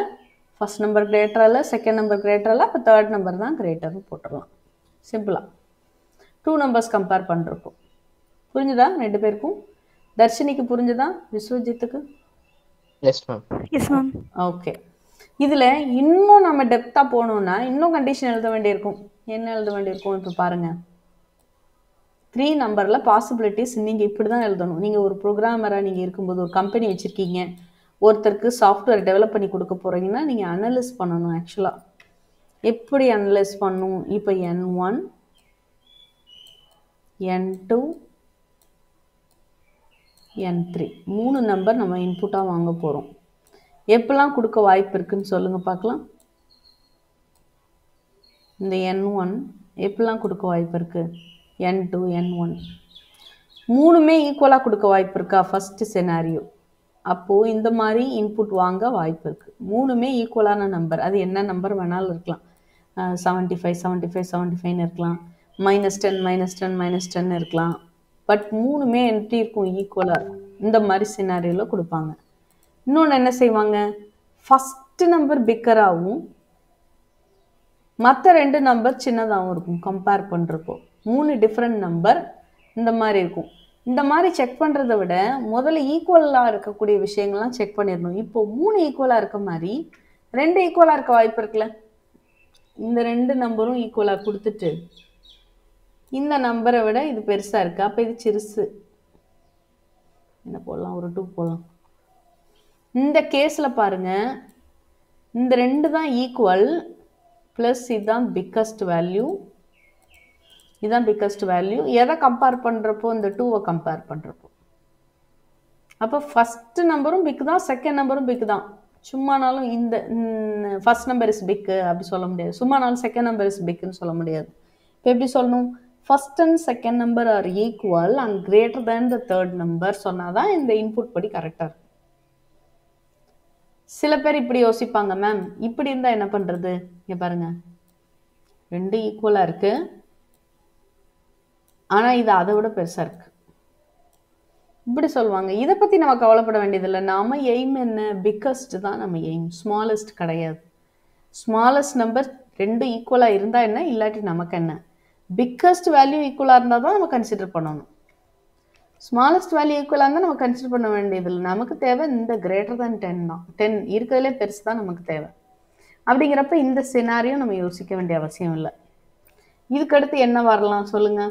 ஃபர்ஸ்ட் நம்பர் கிரேட்டராக இல்லை, செகண்ட் நம்பர் கிரேட்டராக இல்லை, அப்போ தேர்ட் நம்பர் தான் கிரேட்டர்னு போட்டுடலாம். சிம்பிளாக 2 நம்பர்ஸ் கம்பேர் பண்ணுறப்போ. புரிஞ்சுதா ரெண்டு பேருக்கும்? தர்ஷினிக்கு புரிஞ்சுதா? விஸ்வஜித்துக்கு? Yes ma'am. Yes ma'am. Okay. இதில் இன்னும் நம்ம டெப்த்தாக போகணுன்னா இன்னும் கண்டிஷன் எழுத வேண்டியிருக்கும். என்ன எழுத வேண்டியிருக்கும் இப்போ பாருங்கள். 3 நம்பரில் பாசிபிலிட்டிஸ் நீங்கள் இப்படி தான் எழுதணும். நீங்கள் ஒரு ப்ரோக்ராமராக நீங்கள் இருக்கும்போது ஒரு கம்பெனி வச்சுருக்கீங்க, ஒருத்தருக்கு சாஃப்ட்வேர் டெவலப் பண்ணி கொடுக்க போகிறீங்கன்னா நீங்கள் அனலைஸ் பண்ணணும். ஆக்சுவலாக எப்படி அனலைஸ் பண்ணணும்? இப்போ N1 N2 N3 3 நம்பர் நம்ம இன்புட்டாக வாங்க போகிறோம். எப்பெல்லாம் கொடுக்க வாய்ப்பு இருக்குன்னு சொல்லுங்கள் பார்க்கலாம். இந்த N1 எப்பெல்லாம் கொடுக்க வாய்ப்பு இருக்குது? N2 N1 3மே ஈக்குவலாக கொடுக்க வாய்ப்பு இருக்கா? First scenario. அப்போது இந்த மாதிரி இன்புட் வாங்க வாய்ப்பு இருக்குது. 3மே ஈக்குவலான நம்பர், அது என்ன நம்பர் வேணாலும் இருக்கலாம். 75 75 75ன்னு இருக்கலாம், -10 -10 -10 இருக்கலாம். பட் 3மே எப்படி இருக்கும்? ஈக்குவலாக இருக்கும். இந்த மாதிரி சினாரியோவில் கொடுப்பாங்க. இன்னொன்று என்ன செய்வாங்க? ஃபஸ்ட்டு நம்பர் பிக்கராகவும் மற்ற 2 நம்பர் சின்னதாகவும் இருக்கும். கம்பேர் பண்ணுறப்போ 3 டிஃப்ரெண்ட் நம்பர் இந்த மாதிரி இருக்கும். இந்த மாதிரி செக் பண்ணுறதை விட முதல்ல ஈக்குவலாக இருக்கக்கூடிய விஷயங்கள்லாம் செக் பண்ணிடணும். இப்போ 3 ஈக்குவலாக இருக்க மாதிரி 2 ஈக்குவலாக இருக்க வாய்ப்பு இருக்குல்ல. இந்த 2 நம்பரும் ஈக்குவலாக கொடுத்துட்டு இந்த நம்பரை விட இது பெருசாக இருக்குது, அப்போ இது சிறுசு. என்ன போடலாம்? ஒரு 2 போடலாம். இந்த கேஸில் பாருங்கள், இந்த 2 தான் ஈக்குவல் ப்ளஸ் இதுதான் பிக்கஸ்ட் வேல்யூ, இதுதான் பிக்கஸ்ட் வேல்யூ. எதை கம்பேர் பண்ணுறப்போ? இந்த 2வை கம்பேர் பண்ணுறப்போ. அப்போ ஃபஸ்ட்டு நம்பரும் பிக்கு தான், செகண்ட் நம்பரும் பிக்கு தான். சும்மானாலும் இந்த ஃபர்ஸ்ட் நம்பர் இஸ் பிக்கு அப்படி சொல்ல முடியாது, சும்மானாலும் செகண்ட் நம்பர் இஸ் பிக்குன்னு சொல்ல முடியாது. இப்போ எப்படி சொல்லணும்? First and second number are equal and greater than the third number சொன்னாதான் இந்த இன்புட் படி கரெக்டாக இருக்கும். சில பேர் இப்படி யோசிப்பாங்க, மேம் இப்படி இருந்தால் என்ன பண்ணுறது? இங்கே பாருங்க, ரெண்டு ஈக்குவலாக இருக்கு, ஆனால் இது அதை விட பெருசாக இருக்கு. இப்படி சொல்லுவாங்க. இதை பற்றி நம்ம கவலைப்பட வேண்டியதில்லை. நாம எய்ம் என்ன? பிக்கஸ்ட் தான் நம்ம எய்ம், ஸ்மாலஸ்ட் கிடையாது. ஸ்மாலஸ்ட் நம்பர் ரெண்டு ஈக்குவலாக இருந்தால் என்ன, இல்லாட்டி நமக்கு என்ன? பிக்கஸ்ட் வேல்யூ ஈக்குவலாக இருந்தால் தான் நம்ம கன்சிடர் பண்ணணும். ஸ்மாலஸ்ட் வேல்யூ ஈக்குவலாக இருந்தால் நம்ம கன்சிடர் பண்ண வேண்டியதில்லை. நமக்கு தேவை இந்த கிரேட்டர் தேன் 10 தான். 10 இருக்கிறதுலே பெருசு தான் நமக்கு தேவை. அப்படிங்கிறப்ப இந்த சினாரியும் நம்ம யோசிக்க வேண்டிய அவசியம் இல்லை. இதுக்கடுத்து என்ன வரலாம் சொல்லுங்க?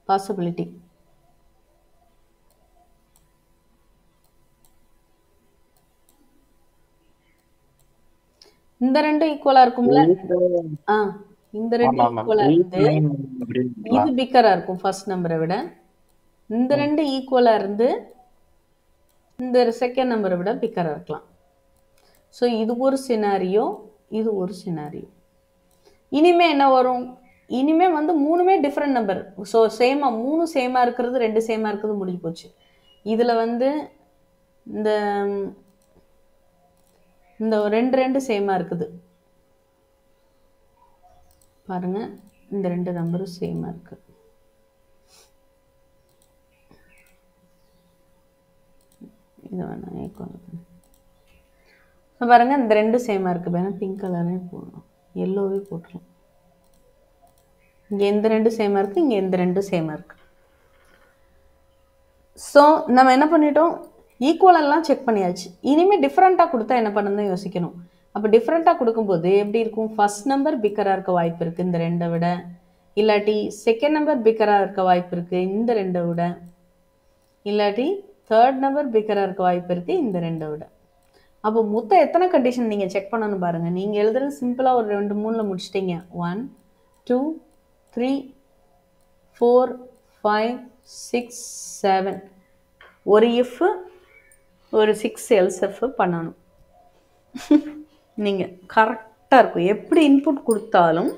பாசிபிலிட்டி. இந்த ரெண்டு ஈக்குவலா இருக்கும்ல? இந்த ரெண்டு ஈக்குவலா இருந்து இது பிக்கரா இருக்கும் ஃபர்ஸ்ட் நம்பரை விட. இந்த ரெண்டு ஈக்குவலா இருந்து இந்த செகண்ட் நம்பரை விட பிக்கரா இருக்கலாம். ஸோ இது ஒரு சினாரியோ, இது ஒரு சினாரியோ. இனிமே என்ன வரும்? இனிமே வந்து மூணுமே டிஃப்ரெண்ட் நம்பர். ஸோ சேமா, மூணு சேமா இருக்கிறது, ரெண்டு சேமா இருக்கிறது முடிஞ்சு போச்சு. இதுல வந்து இந்த இந்த ரெண்டு ரெண்டு சேமா இருக்குது பாருங்க. இந்த ரெண்டு நம்பரும் சேமா இருக்கு. இது வேணா பாருங்க, இந்த ரெண்டு சேமா இருக்கு. வேணா பிங்க் கலரே போடணும், எல்லோவே போட்டுரும். இங்க எந்த ரெண்டு சேமா இருக்கு, இங்க எந்த ரெண்டு சேமா இருக்கு. ஸோ நம்ம என்ன பண்ணிட்டோம்? ஈக்குவலெல்லாம் செக் பண்ணியாச்சு. இனிமேல் டிஃப்ரெண்ட்டாக கொடுத்தா என்ன பண்ணுன்னு யோசிக்கணும். அப்போ டிஃப்ரெண்ட்டாக கொடுக்கும்போது எப்படி இருக்கும்? ஃபர்ஸ்ட் நம்பர் பிக்கராக இருக்க வாய்ப்பு இருக்குது இந்த ரெண்டை விட, இல்லாட்டி செகண்ட் நம்பர் பிக்கராக இருக்க வாய்ப்பு இருக்குது இந்த ரெண்டை விட, இல்லாட்டி தேர்ட் நம்பர் பிக்கராக இருக்க வாய்ப்பு இருக்குது இந்த ரெண்டை விட. அப்போ மொத்தம் எத்தனை கண்டிஷன் நீங்கள் செக் பண்ணணும் பாருங்கள். நீங்கள் எழுதுறது சிம்பிளாக ஒரு 2 3ல் முடிச்சிட்டிங்க. 1 2 3 4 5 6 7 ஒரு இஃப் ஒரு 6 எல்ஸ் பண்ணணும். நீங்கள் கரெக்டாக இருக்கும். எப்படி இன்புட் கொடுத்தாலும்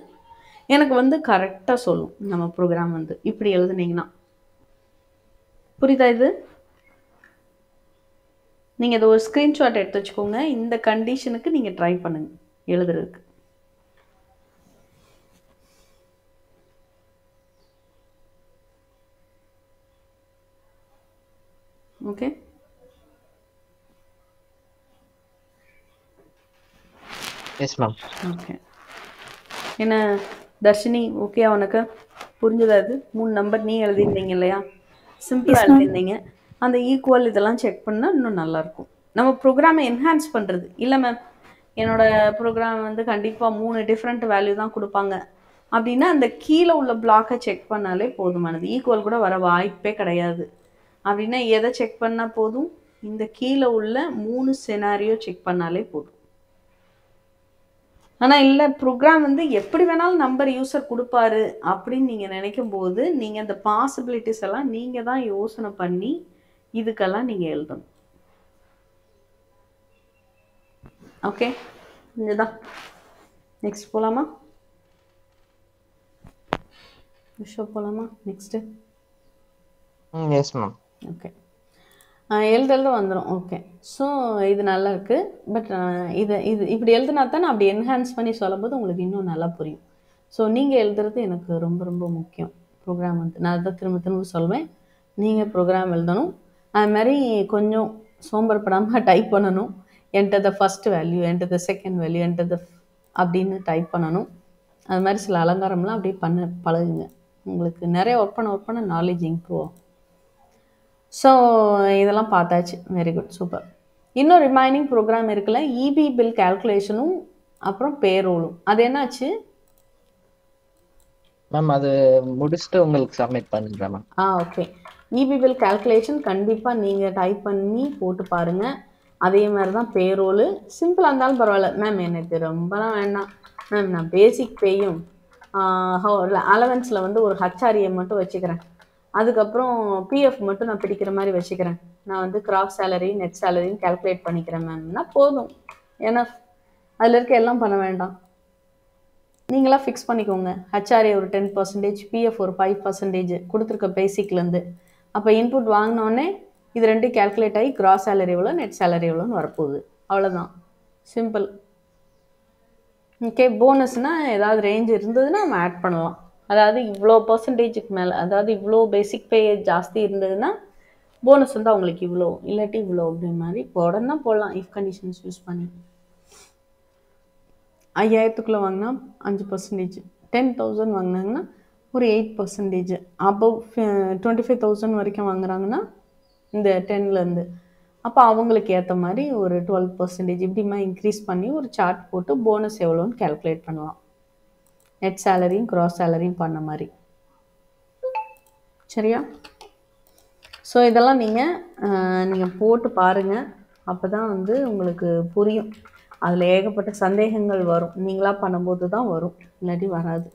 எனக்கு வந்து கரெக்டாக சொல்லும் நம்ம ப்ரோக்ராம். வந்து இப்படி எழுதுனீங்கன்னா புரியுதா? இது நீங்கள் இதை ஒரு ஸ்க்ரீன்ஷாட் எடுத்து வச்சுக்கோங்க. இந்த கண்டிஷனுக்கு நீங்கள் ட்ரை பண்ணுங்க எழுதுறதுக்கு. Okay, yes ma'am. ஓகே. என்ன தர்ஷினி, ஓகே உனக்கு புரிஞ்சதா? இது 3 நம்பர் நீ எழுதியிருந்தீங்க இல்லையா? சிம்பிளாக எழுதியிருந்தீங்க. அந்த ஈக்குவல் இதெல்லாம் செக் பண்ணால் இன்னும் நல்லாயிருக்கும். நம்ம ப்ரோக்ராமை என்ஹான்ஸ் பண்ணுறது இல்லை மேம். என்னோடய ப்ரோக்ராம் வந்து கண்டிப்பாக 3 டிஃப்ரெண்ட் வேல்யூ தான் கொடுப்பாங்க அப்படின்னா அந்த கீழே உள்ள பிளாக்கை செக் பண்ணாலே போதுமானது. ஈக்குவல் கூட வர வாய்ப்பே கிடையாது. அப்படின்னா எதை செக் பண்ணால் போதும்? இந்த கீழே உள்ள 3 சினாரியோ செக் பண்ணாலே போதும். ஆனால் இல்லை, ப்ரோக்ராம் வந்து எப்படி வேணாலும் நம்பர் யூசர் கொடுப்பாரு அப்படின்னு நீங்கள் நினைக்கும் போது நீங்கள் அந்த பாசிபிலிட்டிஸ் எல்லாம் நீங்கள் தான் யோசனை பண்ணி இதுக்கெல்லாம் நீங்கள் எழுதணும். ஓகே, இதுதான். நெக்ஸ்ட் போகலாமா? விஷயம் போகலாமா? நெக்ஸ்ட்டு. S ma'am. ஓகே, எழுத வந்துடும். ஓகே, ஸோ இது நல்லா இருக்குது. பட் இது இது இப்படி எழுதுனா தான் நான் அப்படி என்ஹான்ஸ் பண்ணி சொல்லும்போது உங்களுக்கு இன்னும் நல்லா புரியும். ஸோ நீங்கள் எழுதுறது எனக்கு ரொம்ப ரொம்ப முக்கியம். ப்ரோக்ராம் வந்து நான் அதை திரும்ப திரும்ப சொல்வேன். நீங்கள் ப்ரோக்ராம் எழுதணும். அது மாதிரி கொஞ்சம் சோம்பரப்படாமல் டைப் பண்ணணும். Enter the first value, enter the second value, enter த அப்படின்னு டைப் பண்ணணும். அது மாதிரி சில அலங்காரம்லாம் அப்படியே பண்ண பழகுங்க. உங்களுக்கு நிறைய ஒர்க் பண்ண நாலேஜ் இம்ப்ரூவ் ஆகும். ஸோ இதெல்லாம் பார்த்தாச்சு. Very good, super. இன்னும் ரிமைனிங் ப்ரோக்ராம் இருக்குல்ல, இபி பில் கேல்குலேஷனும் அப்புறம் பேரோலும். அது என்னாச்சு மேம்? அது முடிச்சுட்டு உங்களுக்கு சப்மிட் பண்ணிடுறேன் ma'am. Okay. EB bill calculation கண்டிப்பாக நீங்கள் டைப் பண்ணி போட்டு பாருங்கள். அதே மாதிரி தான் பேரோலு. சிம்பிளாக இருந்தாலும் பரவாயில்ல மேம், எனக்கு ரொம்பலாம் வேண்டாம் மேம், நான் பேசிக் பேயும் அலவன்ஸில் வந்து ஒரு ஹச்ஆர்ஏ மட்டும் வச்சுக்கிறேன், அதுக்கப்புறம் பிஎஃப் மட்டும் நான் பிடிக்கிற மாதிரி வச்சுக்கிறேன், நான் வந்து கிராஸ் சேலரி நெட் சேலரின்னு கால்குலேட் பண்ணிக்கிறேன் மேம்னா போதும். ஏன்னா அதில் இருக்க எல்லாம் பண்ண வேண்டாம். நீங்களா ஃபிக்ஸ் பண்ணிக்கோங்க. ஹெச்ஆர்ஏ ஒரு 10%, பிஎஃப் ஒரு 5% கொடுத்துருக்க பேசிக்லேருந்து. அப்போ இன்புட் வாங்கினோடனே இது ரெண்டும் கேல்குலேட் ஆகி கிராஸ் சேலரி எவ்வளோ, நெட் சேலரி எவ்வளோன்னு வரப்போகுது. அவ்வளோதான், சிம்பிள். ஓகே, போனஸ்னால் ஏதாவது ரேஞ்ச் இருந்ததுன்னா நம்ம ஆட் பண்ணலாம். அதாவது இவ்வளோ பர்சன்டேஜுக்கு மேலே, அதாவது இவ்வளோ பேசிக் பே ஜாஸ்தி இருந்ததுன்னா போனஸ் வந்து அவங்களுக்கு இவ்வளோ, இல்லாட்டி இவ்வளோ அப்படின்னு மாதிரி உடனே போடலாம் இஃப் கண்டிஷன்ஸ் யூஸ் பண்ணி. 5000க்குள்ளே வாங்கினா 5%, 10,000 வாங்கினாங்கன்னா ஒரு 8%, அபவ் 25,000 வரைக்கும் வாங்குறாங்கன்னா இந்த 10லேருந்து, அப்போ அவங்களுக்கு ஏற்ற மாதிரி ஒரு 12% இப்படிமா இன்க்ரீஸ் பண்ணி ஒரு சார்ட் போட்டு போனஸ் எவ்வளோன்னு கேல்குலேட் பண்ணலாம். நெட் சேலரியும் கிராஸ் சேலரியும் பண்ண மாதிரி. சரியா? ஸோ இதெல்லாம் நீங்கள் போட்டு பாருங்கள். அப்போ தான் வந்து உங்களுக்கு புரியும். அதில் ஏகப்பட்ட சந்தேகங்கள் வரும். நீங்களாக பண்ணும்போது தான் வரும், இல்லாட்டி வராது.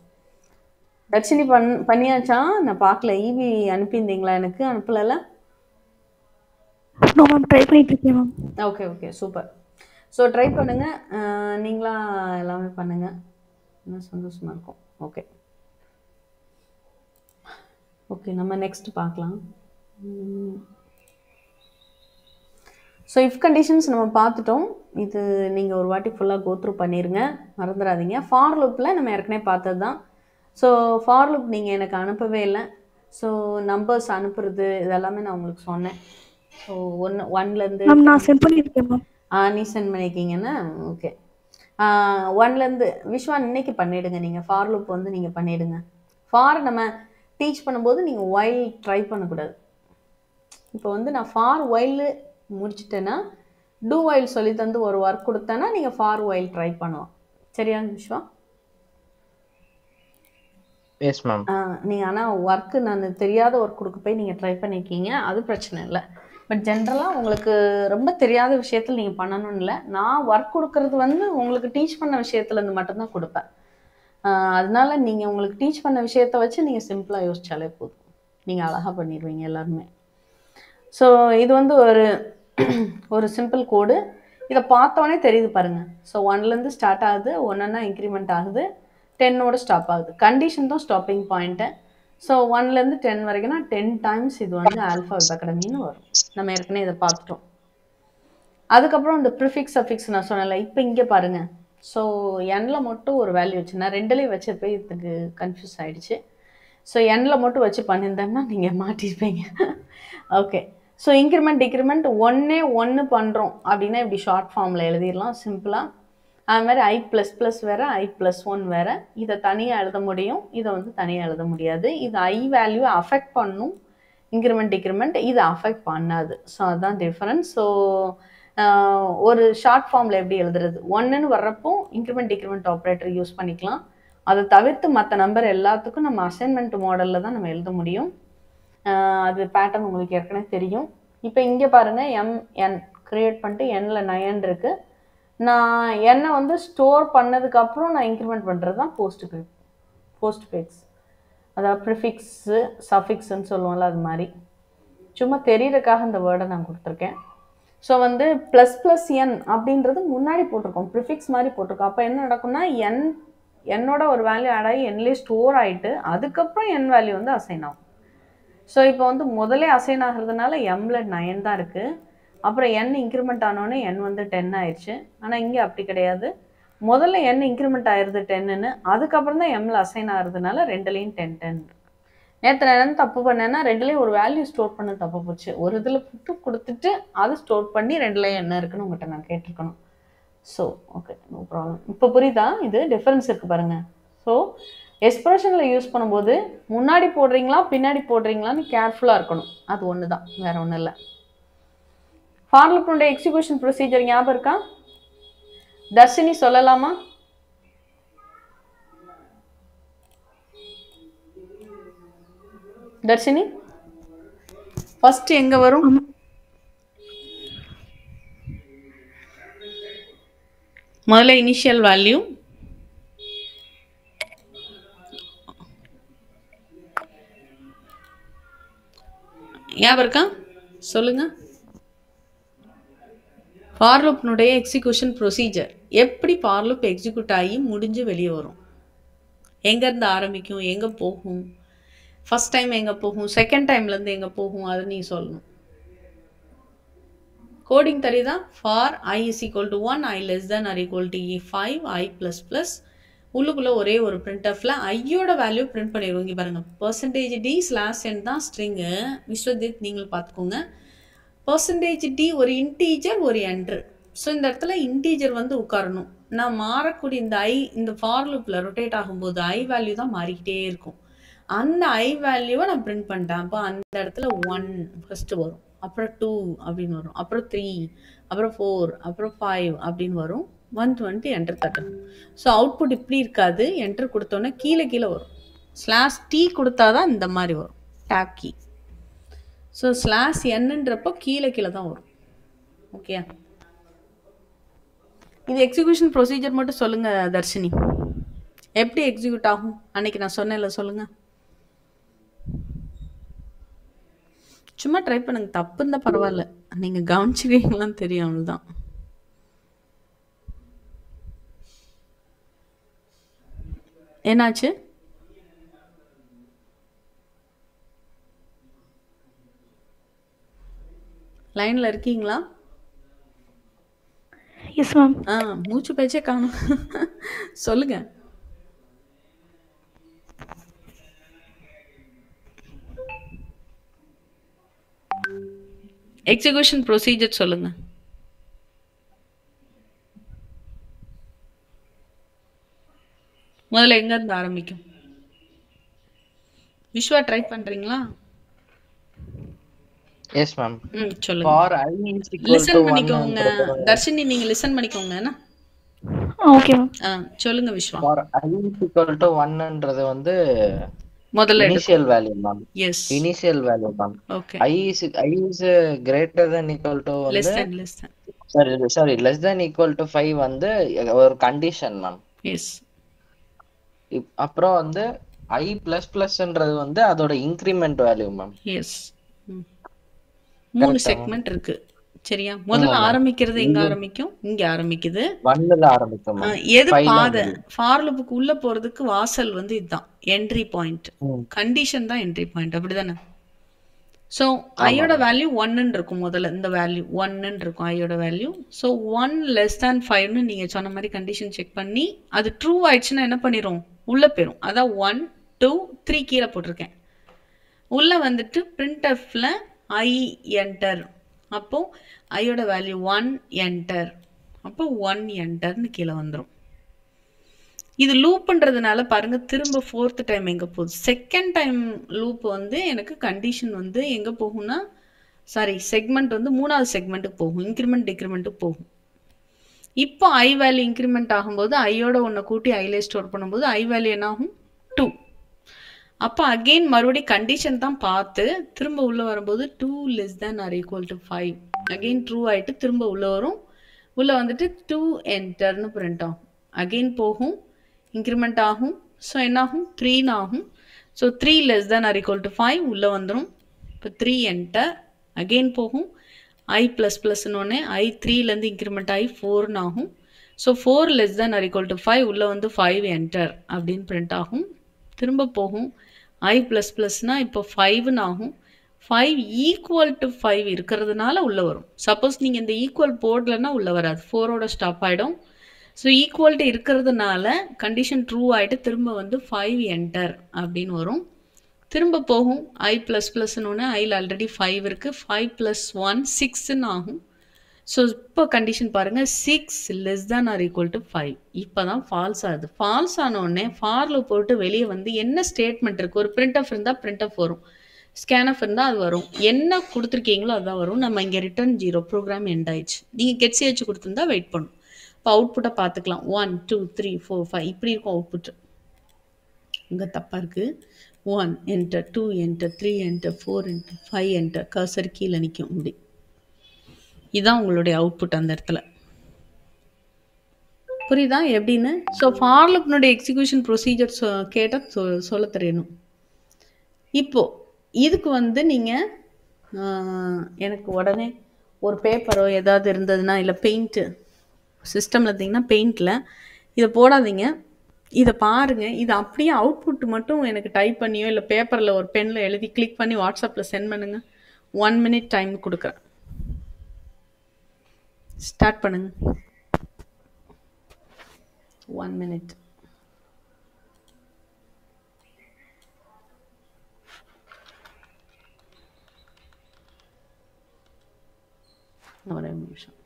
தர்ஷினி பண்ணியாச்சா? நான் பார்க்கல. ஈவி அனுப்பியிருந்தீங்களா? எனக்கு அனுப்பலை. நோ மேம், ட்ரை பண்ணிட்டு இருக்கேன் ma'am. Okay okay, super. So try பண்ணுங்கள், நீங்களா எல்லாமே பண்ணுங்கள், இன்னும் சந்தோஷமாக இருக்கும். ஓகே ஓகே, நம்ம நெக்ஸ்ட் பார்க்கலாம். ஸோ இஃப் கண்டிஷன்ஸ் நம்ம பார்த்துட்டோம். இது நீங்கள் ஒரு வாட்டி ஃபுல்லாக கோத்ரூ பண்ணிடுங்க, மறந்துடாதீங்க. ஃபார் லூப்பில் நம்ம ஏற்கனவே பார்த்தது தான். ஸோ ஃபார் லூப் நீங்கள் எனக்கு அனுப்பவே இல்லை. ஸோ நம்பர்ஸ் அனுப்புறது இதெல்லாமே நான் உங்களுக்கு சொன்னேன். ஸோ ஒன்லேருந்து நான் சென்ட் பண்ணியிருக்கேன் மேம். நீ சென்ட் பண்ணியிருக்கீங்கன்னா ஓகே. 1லேருந்து விஸ்வான் இன்னைக்கு பண்ணிவிடுங்க. நீங்கள் ஃபார் லூப் வந்து நீங்கள் பண்ணிவிடுங்க. ஃபார் நம்ம டீச் பண்ணும்போது நீங்கள் ஒயில் ட்ரை பண்ணக்கூடாது. இப்போ வந்து நான் ஃபார் ஒயில் முடிச்சிட்டேன்னா டூ ஒயில் சொல்லி தந்து ஒரு ஒர்க் கொடுத்தேன்னா நீங்கள் ஃபார் ஒயில் ட்ரை பண்ணலாம். சரியா விஸ்வா? Yes ma'am. நீங்கள் ஆனால் ஒர்க்கு நான் தெரியாத ஒர்க் கொடுக்க போய் நீங்கள் ட்ரை பண்ணியிருக்கீங்க, அது பிரச்சனை இல்லை. பட் ஜென்ரலாக உங்களுக்கு ரொம்ப தெரியாத விஷயத்தில் நீங்கள் பண்ணணும்னு இல்லை. நான் ஒர்க் கொடுக்கறது வந்து உங்களுக்கு டீச் பண்ண விஷயத்துலேருந்து மட்டும்தான் கொடுப்பேன். அதனால நீங்கள் உங்களுக்கு டீச் பண்ண விஷயத்த வச்சு நீங்கள் சிம்பிளாக யோசிச்சாலே போதும், நீங்கள் அழகாக பண்ணிடுவீங்க எல்லாருமே. ஸோ இது வந்து ஒரு சிம்பிள் கோடு. இதை பார்த்தோன்னே தெரியுது பாருங்கள். ஸோ 1லேருந்து ஸ்டார்ட் ஆகுது, ஒன்றுன்னா இன்க்ரிமெண்ட் ஆகுது, 10ஓட ஸ்டாப் ஆகுது. கண்டிஷன் தான் ஸ்டாப்பிங் பாயிண்ட்டு. ஸோ 1லேருந்து 10 வரைக்கும்னா 10 டைம்ஸ் இது வந்து ஆல்ஃபா வெப் அகாடமின்னு வரும். நம்ம ஏற்கனவே இதை பார்த்துட்டோம். அதுக்கப்புறம் இந்த ப்ரிஃபிக்ஸ் சஃபிக்ஸ் நான் சொன்னல, இப்போ இங்கே பாருங்கள். ஸோ எண்ணில் மட்டும் ஒரு வேல்யூ வச்சு, நான் ரெண்டுலேயும் வச்சு போய் இதுக்கு கன்ஃபியூஸ் ஆகிடுச்சு. ஸோ எண்ணில் மட்டும் வச்சு பண்ணியிருந்தேன்னா நீங்கள் மாட்டிருப்பீங்க. ஓகே, ஸோ இன்க்ரிமெண்ட் டிக்ரிமெண்ட் 1 பண்ணுறோம் அப்படின்னா இப்படி ஷார்ட் ஃபார்மில் எழுதிடலாம் சிம்பிளாக. அது மாதிரி I++ வேறு, I+1 வேறு. இதை தனியாக எழுத முடியும், இதை வந்து தனியாக எழுத முடியாது. இது I வேல்யூ அஃபெக்ட் பண்ணும், இன்க்ரிமெண்ட் டிக்ரிமெண்ட் இது அஃபெக்ட் பண்ணாது. ஸோ அதுதான் டிஃப்ரென்ஸ். ஸோ ஒரு ஷார்ட் ஃபார்மில் எப்படி எழுதுறது, 1ன்னு வர்றப்போ இன்க்ரிமெண்ட் டிக்ரிமெண்ட் ஆப்ரேட்டர் யூஸ் பண்ணிக்கலாம். அதை தவிர்த்து மற்ற நம்பர் எல்லாத்துக்கும் நம்ம அசைன்மெண்ட் மாடலில் தான் நம்ம எழுத முடியும். அது பேட்டர்ன் உங்களுக்கு ஏற்கனவே தெரியும். இப்போ இங்கே பாருங்கள், MN க்ரியேட் பண்ணிட்டு எண்ணில் 9 இருக்குது. நான் எண்ணை வந்து ஸ்டோர் பண்ணதுக்கப்புறம் நான் இன்க்ரிமெண்ட் பண்ணுறது தான் போஸ்ட்ஃபிக்ஸ், அதாவது ப்ரிஃபிக்ஸு சஃபிக்ஸுன்னு சொல்லுவோம்ல, அது மாதிரி. சும்மா தெரியறதுக்காக இந்த வேர்டை நான் கொடுத்துருக்கேன். ஸோ வந்து ++n அப்படின்றது முன்னாடி போட்டிருக்கோம், ப்ரிஃபிக்ஸ் மாதிரி போட்டிருக்கோம். அப்போ என்ன நடக்கும்னா என்னோட ஒரு வேல்யூ ஆட் ஆகி என்லேயே ஸ்டோர் ஆகிட்டு அதுக்கப்புறம் என் வேல்யூ வந்து அசைன் ஆகும். ஸோ இப்போ வந்து முதலே அசைன் ஆகிறதுனால எம்ல 9 தான் இருக்குது. அப்புறம் n இன்க்ரிமெண்ட் ஆனோடனே n வந்து 10 ஆயிடுச்சு. ஆனால் இங்கே அப்படி கிடையாது. முதல்ல n இன்க்ரிமெண்ட் ஆயிடுது 10ன்னு, அதுக்கப்புறம் தான் எம்ல அசைன் ஆகிறதுனால ரெண்டுலேயும் 10 நேற்று நான் என்ன தப்பு பண்ணேன்னா ரெண்டுலேயும் ஒரு வேல்யூ ஸ்டோர் பண்ண தப்பு போச்சு. ஒரு இதில் புட்டு கொடுத்துட்டு அதை ஸ்டோர் பண்ணி ரெண்டுலேயும் என்ன இருக்குன்னு உங்கள்கிட்ட நான் கேட்டிருக்கணும். So okay, no problem. இப்போ புரியுதா? இது டிஃப்ரென்ஸ் இருக்குது பாருங்கள். ஸோ எக்ஸ்பிரஷனில் யூஸ் பண்ணும்போது முன்னாடி போடுறீங்களா பின்னாடி போடுறீங்களான்னு கேர்ஃபுல்லாக இருக்கணும். அது ஒன்று தான், வேறு ஒன்றும் இல்லை. ஃபார் லூப்னுடைய எக்ஸிக்யூஷன் ப்ரொசீஜர் ஞாபகம் இருக்கா? தர்ஷினி சொல்லலாமா? தர்ஷினி ஃபர்ஸ்ட் எங்கே வரும்? முதல்ல இனிஷியல் வேல்யூ, ஞாபகம் இருக்கா? சொல்லுங்க. ஃபார் லூப்னுடைய எக்ஸிக்யூஷன் ப்ரொசீஜர் எப்படி ஃபார் லூப் எக்ஸிக்யூட் ஆகி முடிஞ்சு வெளியே வரும்? எங்கேருந்து ஆரம்பிக்கும், எங்கே போகும், ஃபஸ்ட் டைம் எங்கே போகும், செகண்ட் டைம்லேருந்து எங்கே போகும், அதை நீ சொல்லணும். கோடிங் தெரியுதா? For I is equal to 1, I less than or equal to 5, I plus plus உள்ளுக்குள்ளே ஒரே ஒரு printfல ஐயோட வேல்யூ பிரிண்ட் பண்ணிடுவோம். இங்கே பாருங்கள், %d ஸ்லாஷ் n தான் ஸ்ட்ரிங்கு. விஸ்வஜித் நீங்கள் பார்த்துக்கோங்க. %d ஒரு இன்டீஜர், ஒரு என்ட்ரு. ஸோ இந்த இடத்துல இன்டீஜர் வந்து உட்காரணும். நான் மாறக்கூடிய இந்த இந்த ஃபார் லூப்பில் ரொட்டேட் ஆகும்போது ஐ வேல்யூ தான் மாறிக்கிட்டே இருக்கும். அந்த ஐ வேல்யூவை நான் பிரிண்ட் பண்ணிட்டேன். அப்போ அந்த இடத்துல 1 ஃபஸ்ட்டு வரும், அப்புறம் 2 அப்படின்னு வரும், அப்புறம் 3, அப்புறம் 4, அப்புறம் 5 அப்படின்னு வரும். 120 என்டர் தட்டணும். ஸோ அவுட்புட் இப்படி இருக்காது. என்டர் கொடுத்தோன்னே கீழே கீழே வரும். /t கொடுத்தா தான் இந்த மாதிரி வரும், டேப் கீ. ஸோ /nன்றப்போ கீழே கீழே தான் வரும். ஓகே, இது எக்ஸிக்யூஷன் ப்ரொசீஜர் மட்டும் சொல்லுங்கள் தர்ஷினி. எப்படி எக்ஸிக்யூட் ஆகும் அன்னைக்கு நான் சொன்னேன்ல, சொல்லுங்கள். சும்மா ட்ரை பண்ணுங்க, தப்பு இருந்தால் பரவாயில்ல. நீங்கள் கவனிச்சுக்கீங்களான்னு தெரியும், அவ்வளோதான். என்னாச்சு? லைனில் இருக்கீங்களா? Yes ma'am. மூச்சு பேச்சே காணும். சொல்லுங்க. எக்ஸிக்யூஷன் ப்ரொசீஜர் சொல்லுங்க. முதல்ல எங்க இருந்து ஆரம்பிக்கும்? விஸ்வா ட்ரை பண்றீங்களா? Yes ma'am. சொல்லுங்க. For I is equal listen to 1 பண்ணிக்கோங்க தர்ஷினி, நீங்க லிசன் பண்ணிக்கோங்க. என்ன ஓகே மேம். சொல்லுங்க Vishwa. For I is equal to 1ன்றது வந்து முதல்ல initial value ma'am. Yes, initial value ma'am. Okay. I is greater than equal to வந்து less than sorry less than equal to 5 வந்து ஒரு கண்டிஷன் மேம். எஸ். அப்புறம் வந்து I++ன்றது வந்து அதோட increment value ma'am. Yes. 3 segment இருக்கு, சரியா? முதல்ல ஆரம்பிக்கிறது எங்க ஆரம்பிக்கும்? இங்க ஆரம்பிக்குது, 1ல ஆரம்பிக்கும் மேம். எது பாதை? ஃபார் லூப்புக்கு உள்ள போறதுக்கு வாசல் வந்து இதுதான் என்ட்ரி பாயிண்ட். கண்டிஷன் தான் என்ட்ரி பாயிண்ட், அப்படிதானே? ஸோ ஐயோட வேல்யூ 1ன்னு இருக்கும். முதல்ல இந்த வேல்யூ 1ன்னு இருக்கும் ஐயோட வேல்யூ. ஸோ 1 லெஸ் தேன் 5ன்னு நீங்க சொன்ன மாதிரி கண்டிஷன் செக் பண்ணி அது ட்ரூ ஆயிடுச்சுன்னா என்ன பண்ணிரும்? உள்ள போயிரும். அதான் 1, 2, 3 கீழே போட்டிருக்கேன். உள்ள வந்துட்டு printfல I என்டர், அப்போ ஐயோட வேல்யூ 1 என்டர், அப்போ 1 என்டர்னு கீழே வந்துடும். இது லூப்ன்றதுனால பாருங்க, திரும்ப 4th டைம் எங்கே போகுது? செகண்ட் டைம் லூப் வந்து எனக்கு கண்டிஷன் வந்து எங்கே போகும்னா, சாரி செக்மெண்ட் வந்து 3வது செக்மெண்ட்டுக்கு போகும், இன்க்ரிமெண்ட் டிக்ரிமெண்ட்டுக்கு போகும். இப்போ ஐ வேல்யூ இன்க்ரிமெண்ட் ஆகும்போது ஐயோட ஒன்று கூட்டி ஐலே ஸ்டோர் பண்ணும்போது ஐ வேல்யூ என்ன ஆகும்? 2. அப்போ அகெயின் மறுபடியும் கண்டிஷன் தான் பார்த்து திரும்ப உள்ளே வரும்போது 2 less than or equal to 5 again true ஆகிட்டு திரும்ப உள்ளே வரும். உள்ளே வந்துட்டு 2 என்டர்னு பிரிண்ட் ஆகும். அகெயின் போகும், இன்க்ரிமெண்ட் ஆகும். ஸோ என்னாகும்? 3ன்னு ஆகும். So 3 less than or equal to 5 உள்ளே வந்துடும். இப்போ 3 என்டர், அகெயின் போகும், I++ன்னு ஐ 3லேருந்து இன்க்ரிமெண்ட் ஆகி 4ன்னு ஆகும். So 4 less than or equal to 5 உள்ளே வந்து 5 என்டர் அப்படின்னு பிரிண்ட் ஆகும். திரும்ப போகும், I++னா இப்போ 5ன்னு ஆகும். 5 ஈக்குவல் டு 5 இருக்கிறதுனால உள்ளே வரும். சப்போஸ் நீங்கள் இந்த ஈக்குவல் போடலைன்னா உள்ளே வராது, 4ஓட ஸ்டாப் ஆகிடும். ஸோ ஈக்குவல்ட்டு இருக்கிறதுனால கண்டிஷன் ட்ரூ ஆகிட்டு திரும்ப வந்து 5 என்டர் அப்படின்னு வரும். திரும்ப போகும், I++ன்னு ஐயில் ஆல்ரெடி 5 இருக்குது, 5 + 1 6ன்னு ஆகும். ஸோ இப்போ கண்டிஷன் பாருங்கள், 6 less than or equal to 5. இப்போ தான் ஃபால்ஸ் ஆகுது. ஃபால்ஸ் ஆனோடனே ஃபாரில் போட்டு வெளியே வந்து என்ன ஸ்டேட்மெண்ட் இருக்குது? ஒரு பிரிண்ட்அப் இருந்தால் பிரிண்ட்அப் வரும், ஸ்கேன்அப் இருந்தால் அது வரும். என்ன கொடுத்துருக்கீங்களோ அதுதான் வரும். நம்ம இங்கே ரிட்டர்ன் 0, ப்ரோக்ராம் எண்ட் ஆயிடுச்சு. நீங்கள் கெட்சிஹெச் கொடுத்துருந்தா வெயிட் பண்ணும். இப்போ அவுட்புட்டை பார்த்துக்கலாம். 1 2 3 4 5 இப்படி இருக்கும் அவுட்புட்டு. இங்கே தப்பாக இருக்குது. 1 enter, 2 enter, 3 enter, 4 enter, 5 enter. Cursor கீழே நிற்கும் இப்படி. இதுதான் உங்களுடைய அவுட்புட் அந்த இடத்துல. புரியுதா எப்படின்னு? ஸோ ஃபார் லூப்னுடைய எக்ஸிக்யூஷன் ப்ரொசீஜர் கேட்டால் சொல்ல தெரியணும். இப்போது இதுக்கு வந்து நீங்கள் எனக்கு உடனே ஒரு பேப்பரோ ஏதாவது இருந்ததுன்னா, இல்லை பெயிண்ட்டு சிஸ்டமில் இருந்தீங்கன்னா பெயிண்டில் இதை போடாதீங்க. இதை பாருங்க. இது அப்படியே அவுட்புட் மட்டும் எனக்கு டைப் பண்ணியோ இல்லை பேப்பரில் ஒரு பெனில் எழுதி கிளிக் பண்ணி வாட்ஸ்அப்பில் சென்ட் பண்ணுங்க. 1 minute டைம் கொடுக்குறேன். ஸ்டார்ட் பண்ணுங்க. 1 minute. ஒரே நிமிஷம்.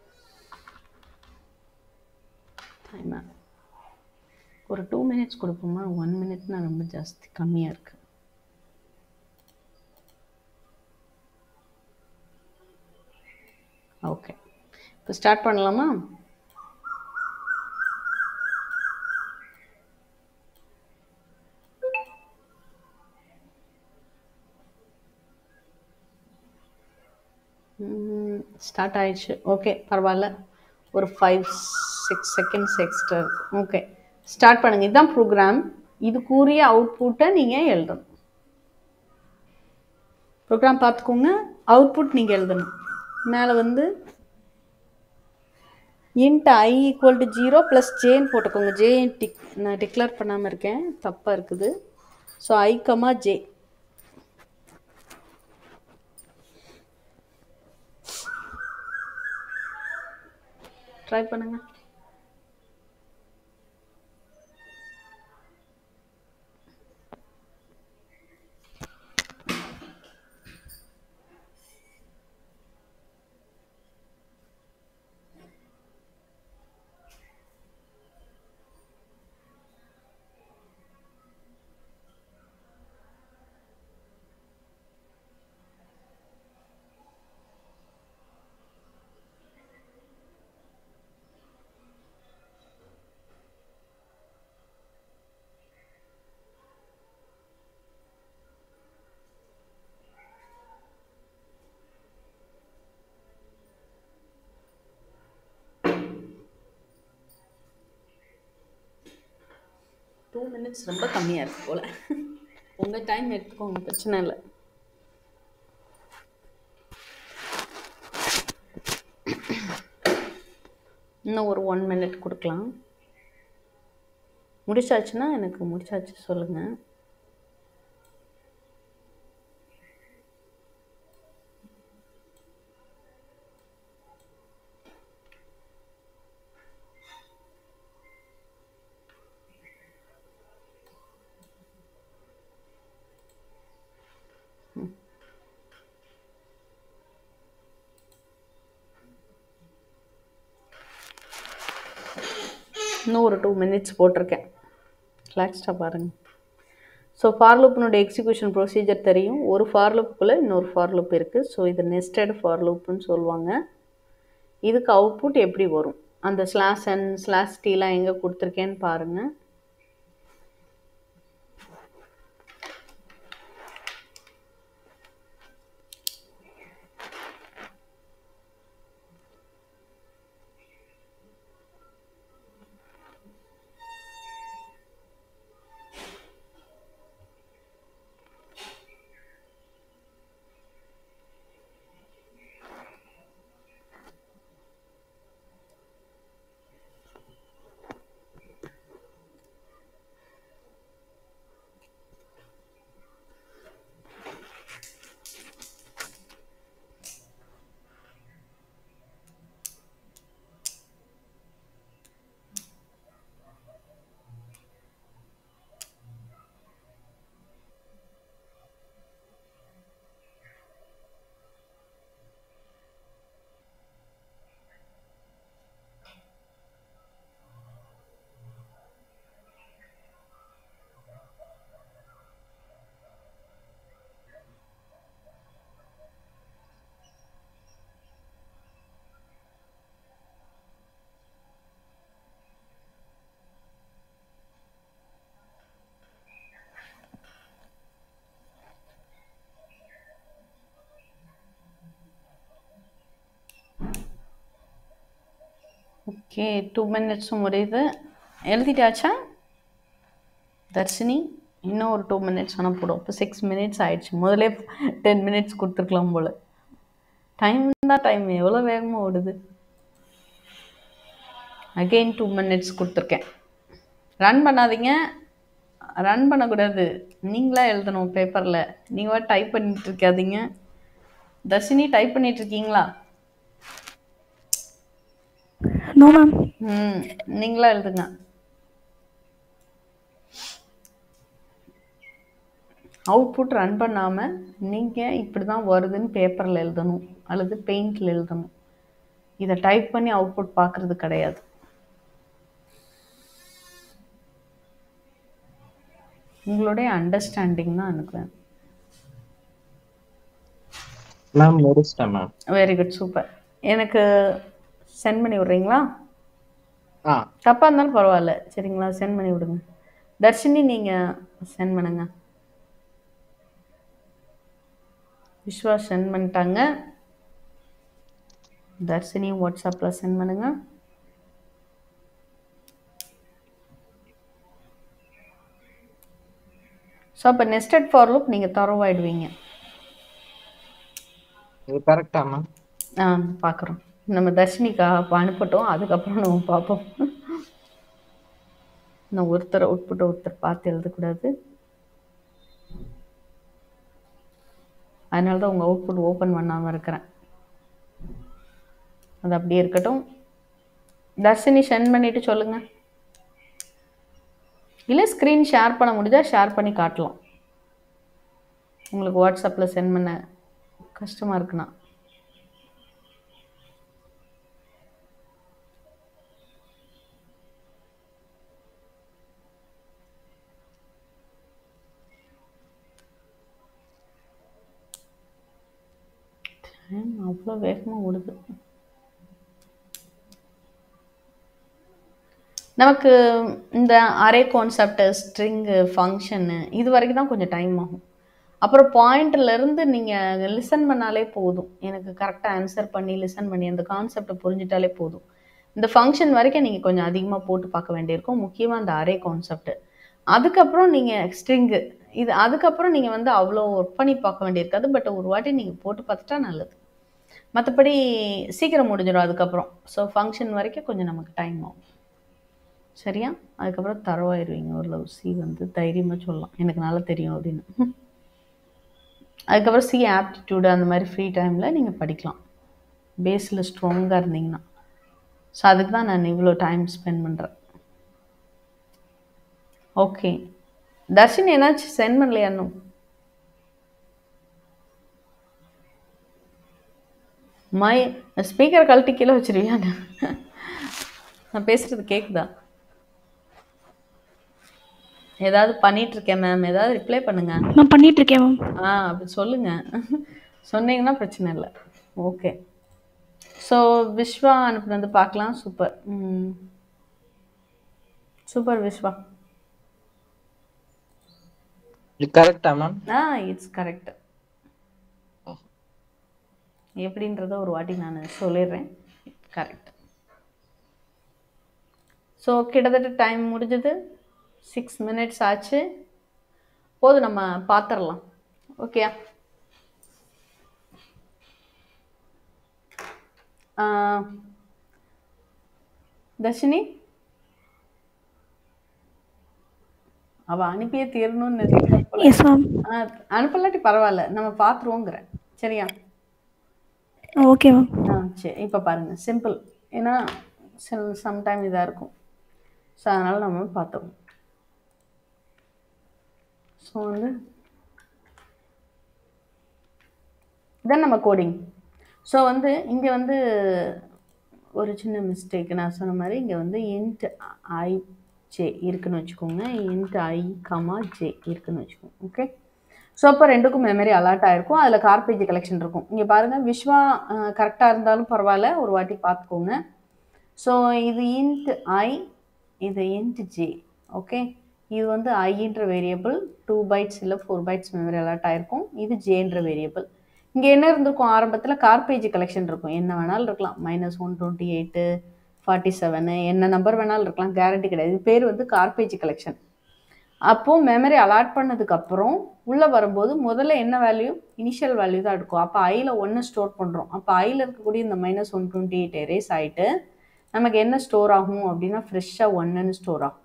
டைம் ஒரு 2 minutes கொடுப்போமா? 1 minuteனா ரொம்ப ஜாஸ்தி, கம்மியாக இருக்கு. ஓகே, இப்போ ஸ்டார்ட் பண்ணலாமா? ஸ்டார்ட் ஆயிடுச்சு. ஓகே, பரவாயில்ல. ஒரு 5-6 seconds எக்ஸ்ட்ரா இருக்கு. ஓகே, ஸ்டார்ட் பண்ணுங்க. இதுதான் ப்ரோக்ராம். இதுக்குரிய அவுட்புட்டை நீங்கள் எழுதணும். ப்ரோக்ராம் பார்த்துக்கோங்க. அவுட்புட் நீங்கள் எழுதணும். மேலே வந்து int I = 0 + jன்னு போட்டுக்கோங்க. ஜே நான் டிக்ளேர் பண்ணாமல் இருக்கேன், தப்பாக இருக்குது. So I, j. ட்ரை பண்ணுங்க. டூ மினிட்ஸ் ரொம்ப கம்மியாக இருக்குது போல். உங்கள் டைம் எடுத்துக்கோங்க, பிரச்சனை இல்லை. இன்னும் ஒரு 1 minute கொடுக்கலாம். முடிச்சாச்சுன்னா எனக்கு முடிச்சாச்சு சொல்லுங்கள். இன்னும் ஒரு 2 minutes போட்டிருக்கேன். ரிலாக்ஸ்டாக பாருங்கள். ஸோ ஃபார் லூப்னுடைய எக்ஸிக்யூஷன் ப்ரொசீஜர் தெரியும். ஒரு ஃபார் லூப்புக்குள்ளே இன்னொரு ஃபார் லூப் இருக்குது. ஸோ இது நெஸ்டட் ஃபார் லூப்புன்னு சொல்லுவாங்க. இதுக்கு அவுட்புட் எப்படி வரும்? அந்த /n/t எங்கே கொடுத்துருக்கேன்னு பாருங்கள். ஓகே, 2 minutes முடியுது. எழுதிட்டாச்சா தர்ஷினி? இன்னும் ஒரு 2 minutes ஆனால் போடும். இப்போ 6 minutes ஆயிடுச்சு. முதலே 10 minutes கொடுத்துருக்கலாம் போல். டைம் தான் டைம் எவ்வளோ வேகமாக ஓடுது. அகெயின் 2 minutes கொடுத்துருக்கேன். ரன் பண்ணாதீங்க, ரன் பண்ணக்கூடாது. நீங்களா எழுதணும் பேப்பரில். நீங்கள் டைப் பண்ணிட்டு இருக்காதீங்க. தர்ஷினி டைப் பண்ணிட்டு இருக்கீங்களா? No ma'am. நீங்களா எழுதுங்க. அவுட்புட் ரன் பண்ணாமல் நீங்கள் இப்படி தான் வருதுன்னு பேப்பரில் எழுதணும் அல்லது பெயிண்டில் எழுதணும். இதை டைப் பண்ணி அவுட்புட் பார்க்குறது கிடையாது. உங்களுடைய அண்டர்ஸ்டாண்டிங் தான் எனக்கு வேணும். மேம் முடிச்சிட்டேன் மேம். Very good, super. எனக்கு சென்ட் பண்ணி விட்றீங்களா? ஆ தப்பாக இருந்தாலும் பரவாயில்ல, சரிங்களா? சென்ட் பண்ணி விடுங்க. தர்ஷினி நீங்கள் சென்ட் பண்ணுங்க. விஸ்வா சென்ட் பண்ணிட்டாங்க. தர்ஷினி வாட்ஸ்அப்பில் சென்ட் பண்ணுங்க. ஸோ அப்போ நெஸ்டட் ஃபார் லூப் நீங்கள் தரவாயிடுவீங்க. இது கரெக்டா மேம்? பார்க்குறோம். நம்ம தர்ஷினிக்கா அனுப்பட்டோம், அதுக்கப்புறம் நம்ம பார்ப்போம். நான் ஒருத்தர் அவுட்புட்டை ஒருத்தர் பார்த்து எழுதக்கூடாது. அதனால தான் உங்கள் அவுட்புட் ஓப்பன் பண்ணாமல் இருக்கிறேன். அது அப்படியே இருக்கட்டும். தர்ஷினி சென்ட் பண்ணிவிட்டு சொல்லுங்கள். இல்லை ஸ்க்ரீன் ஷேர் பண்ண முடிஞ்சால் ஷேர் பண்ணி காட்டலாம். உங்களுக்கு வாட்ஸ்அப்பில் சென்ட் பண்ண கஷ்டமாக இருக்குண்ணா. அவ்வளோ வேகமாக ஓடுது. நமக்கு இந்த அரே கான்செப்ட், ஸ்ட்ரிங்கு, ஃபங்க்ஷனு இது வரைக்கும் தான் கொஞ்சம் டைம் ஆகும். அப்புறம் பாயிண்ட்லேருந்து நீங்கள் லிசன் பண்ணாலே போதும். எனக்கு கரெக்டாக ஆன்சர் பண்ணி லிசன் பண்ணி அந்த கான்செப்டை புரிஞ்சிட்டாலே போதும். இந்த ஃபங்க்ஷன் வரைக்கும் நீங்கள் கொஞ்சம் அதிகமாக போட்டு பார்க்க வேண்டியிருக்கும், முக்கியமாக அந்த அரே கான்செப்ட். அதுக்கப்புறம் நீங்கள் ஸ்ட்ரிங்கு இது அதுக்கப்புறம் நீங்கள் வந்து அவ்வளோ ஒர்க் பண்ணி பார்க்க வேண்டியிருக்காது. பட் ஒரு வாட்டி நீங்கள் போட்டு பார்த்துட்டா நல்லது. மற்றபடி சீக்கிரம் முடிஞ்சிடும் அதுக்கப்புறம். ஸோ ஃபங்க்ஷன் வரைக்கும் கொஞ்சம் நமக்கு டைம் ஆகும். சரியா? அதுக்கப்புறம் தரவாயிருவீங்க. ஓரளவு சி வந்து தைரியமாக சொல்லலாம், எனக்கு நல்லா தெரியும் அப்படின்னு. அதுக்கப்புறம் சி ஆப்டிடியூடு அந்த மாதிரி ஃப்ரீ டைமில் நீங்கள் படிக்கலாம், பேஸில் ஸ்ட்ராங்காக இருந்தீங்கன்னா. ஸோ அதுக்கு தான் நான் இவ்வளோ டைம் ஸ்பெண்ட் பண்ணுறேன். ஓகே, தர்ஷினி என்னாச்சு சென்ட் பண்ணலையா இன்னும்? மை ஸ்பீக்கர் கழட்டி கீழே வச்சிருவியா? நான் பேசுகிறது கேட்குதா? ஏதாவது பண்ணிட்டு இருக்கேன் மேம், ஏதாவது ரிப்ளை பண்ணுங்க. நான் பண்ணிட்டு இருக்கேன் மேம். அப்படி சொல்லுங்க. சொன்னீங்கன்னா பிரச்சனை இல்லை. ஓகே, ஸோ விஸ்வா அனுப்புனது பார்க்கலாம். Super, super Vishwa. இது கரெக்டா மேம்? It's correct. எப்படின்றத ஒரு வாட்டி நான் சொல்லிடுறேன். கரெக்ட். ஸோ கிட்டத்தட்ட டைம் முடிஞ்சது, 6 minutes ஆச்சு. போதும், நம்ம பார்த்துடலாம். ஓகே, தர்ஷினி அவள் அனுப்பியே தீரணும்னு நினைக்கிறேன். Yes ma'am. அனுப்பலாட்டி பரவாயில்ல, நம்ம பார்த்துருவோங்கிறேன். சரியா? Okay ma'am. சரி, இப்போ பாருங்கள், சிம்பிள். ஏன்னா சம்டைம் இதாக இருக்கும். ஸோ அதனால் நம்ம பார்த்துருவோம். ஸோ வந்து இதான் நம்ம கோடிங். ஸோ வந்து இங்கே வந்து ஒரு சின்ன மிஸ்டேக். நான் சொன்ன மாதிரி இங்கே வந்து இன்ட் ஐ ஜே இருக்குன்னு வச்சுக்கோங்க, இன்ட் ஐ கமா ஜே இருக்குன்னு வச்சுக்கோங்க. ஓகே, ஸோ அப்போ ரெண்டுக்கும் மெமரி அலாட் ஆகிருக்கும். அதில் கார்பேஜ் கலெக்ஷன் இருக்கும். இங்கே பாருங்கள், விஸ்வா கரெக்டாக இருந்தாலும் பரவாயில்ல, ஒரு வாட்டி பார்த்துக்கோங்க. ஸோ இது இன்ட் ஐ, இது இன்ட் ஜே. ஓகே, இது வந்து ஐன்ற வேரியபிள் 2 bytes இல்லை 4 bytes மெமரி அலாட் ஆகிருக்கும். இது ஜேன்ற வேரியபிள். இங்கே என்ன இருந்திருக்கும்? ஆரம்பத்தில் கார்பேஜ் கலெக்ஷன் இருக்கும். என்ன வேணாலும் இருக்கலாம், -128 47 என்ன நம்பர் வேணாலும் இருக்கலாம், கேரண்டி கிடையாது. இது பேர் வந்து கார்பேஜ் கலெக்ஷன். அப்போது மெமரி அலாட் பண்ணதுக்கப்புறம் உள்ளே வரும்போது முதல்ல என்ன வேல்யூ? இனிஷியல் வேல்யூ தான் எடுக்கும். அப்போ ஐயில் 1 ஸ்டோர் பண்ணுறோம். அப்போ ஐயில் இருக்கக்கூடிய இந்த -128 எரேஸ் ஆகிட்டு நமக்கு என்ன ஸ்டோர் ஆகும் அப்படின்னா ஃப்ரெஷ்ஷாக 1ன்னு ஸ்டோர் ஆகும்.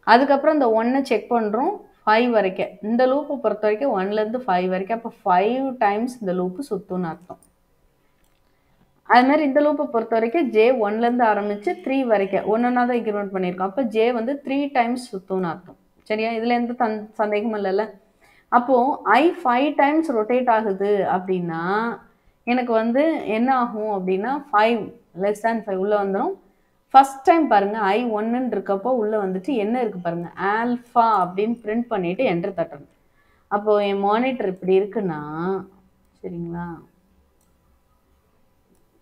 அதுக்கப்புறம் இந்த 1 செக் பண்ணுறோம் 5 வரைக்கும். இந்த லூப்பை பொறுத்த வரைக்கும் 1லேருந்து 5 வரைக்கும். அப்போ 5 டைம்ஸ் இந்த லூப்பு சுற்றுன்னு அர்த்தம். அது மாதிரி இந்த லூப்பை பொறுத்த வரைக்கும் ஜே 1லேருந்து ஆரம்பித்து 3 வரைக்கும் ஒன்றுனா தான் இன்க்ரிமெண்ட் பண்ணியிருக்கோம். அப்போ ஜே வந்து 3 டைம்ஸ் சுற்றுன்னு அர்த்தம். சரியா? இதில் எந்த சந்தேகமும் இல்லைல்ல. அப்போது ஐ 5 டைம்ஸ் ரொட்டேட் ஆகுது அப்படின்னா எனக்கு வந்து என்ன ஆகும் அப்படின்னா 5 லெஸ் தேன் 5 உள்ளே வந்துடும். ஃபர்ஸ்ட் டைம் பாருங்கள் ஐ 1ன்னு இருக்கப்போ உள்ளே வந்துட்டு என்ன இருக்குது பாருங்கள், ஆல்ஃபா அப்படின்னு பிரிண்ட் பண்ணிவிட்டு என்டர் தட்டணும். அப்போது என் மானிட்டர் இப்படி இருக்குன்னா, சரிங்களா,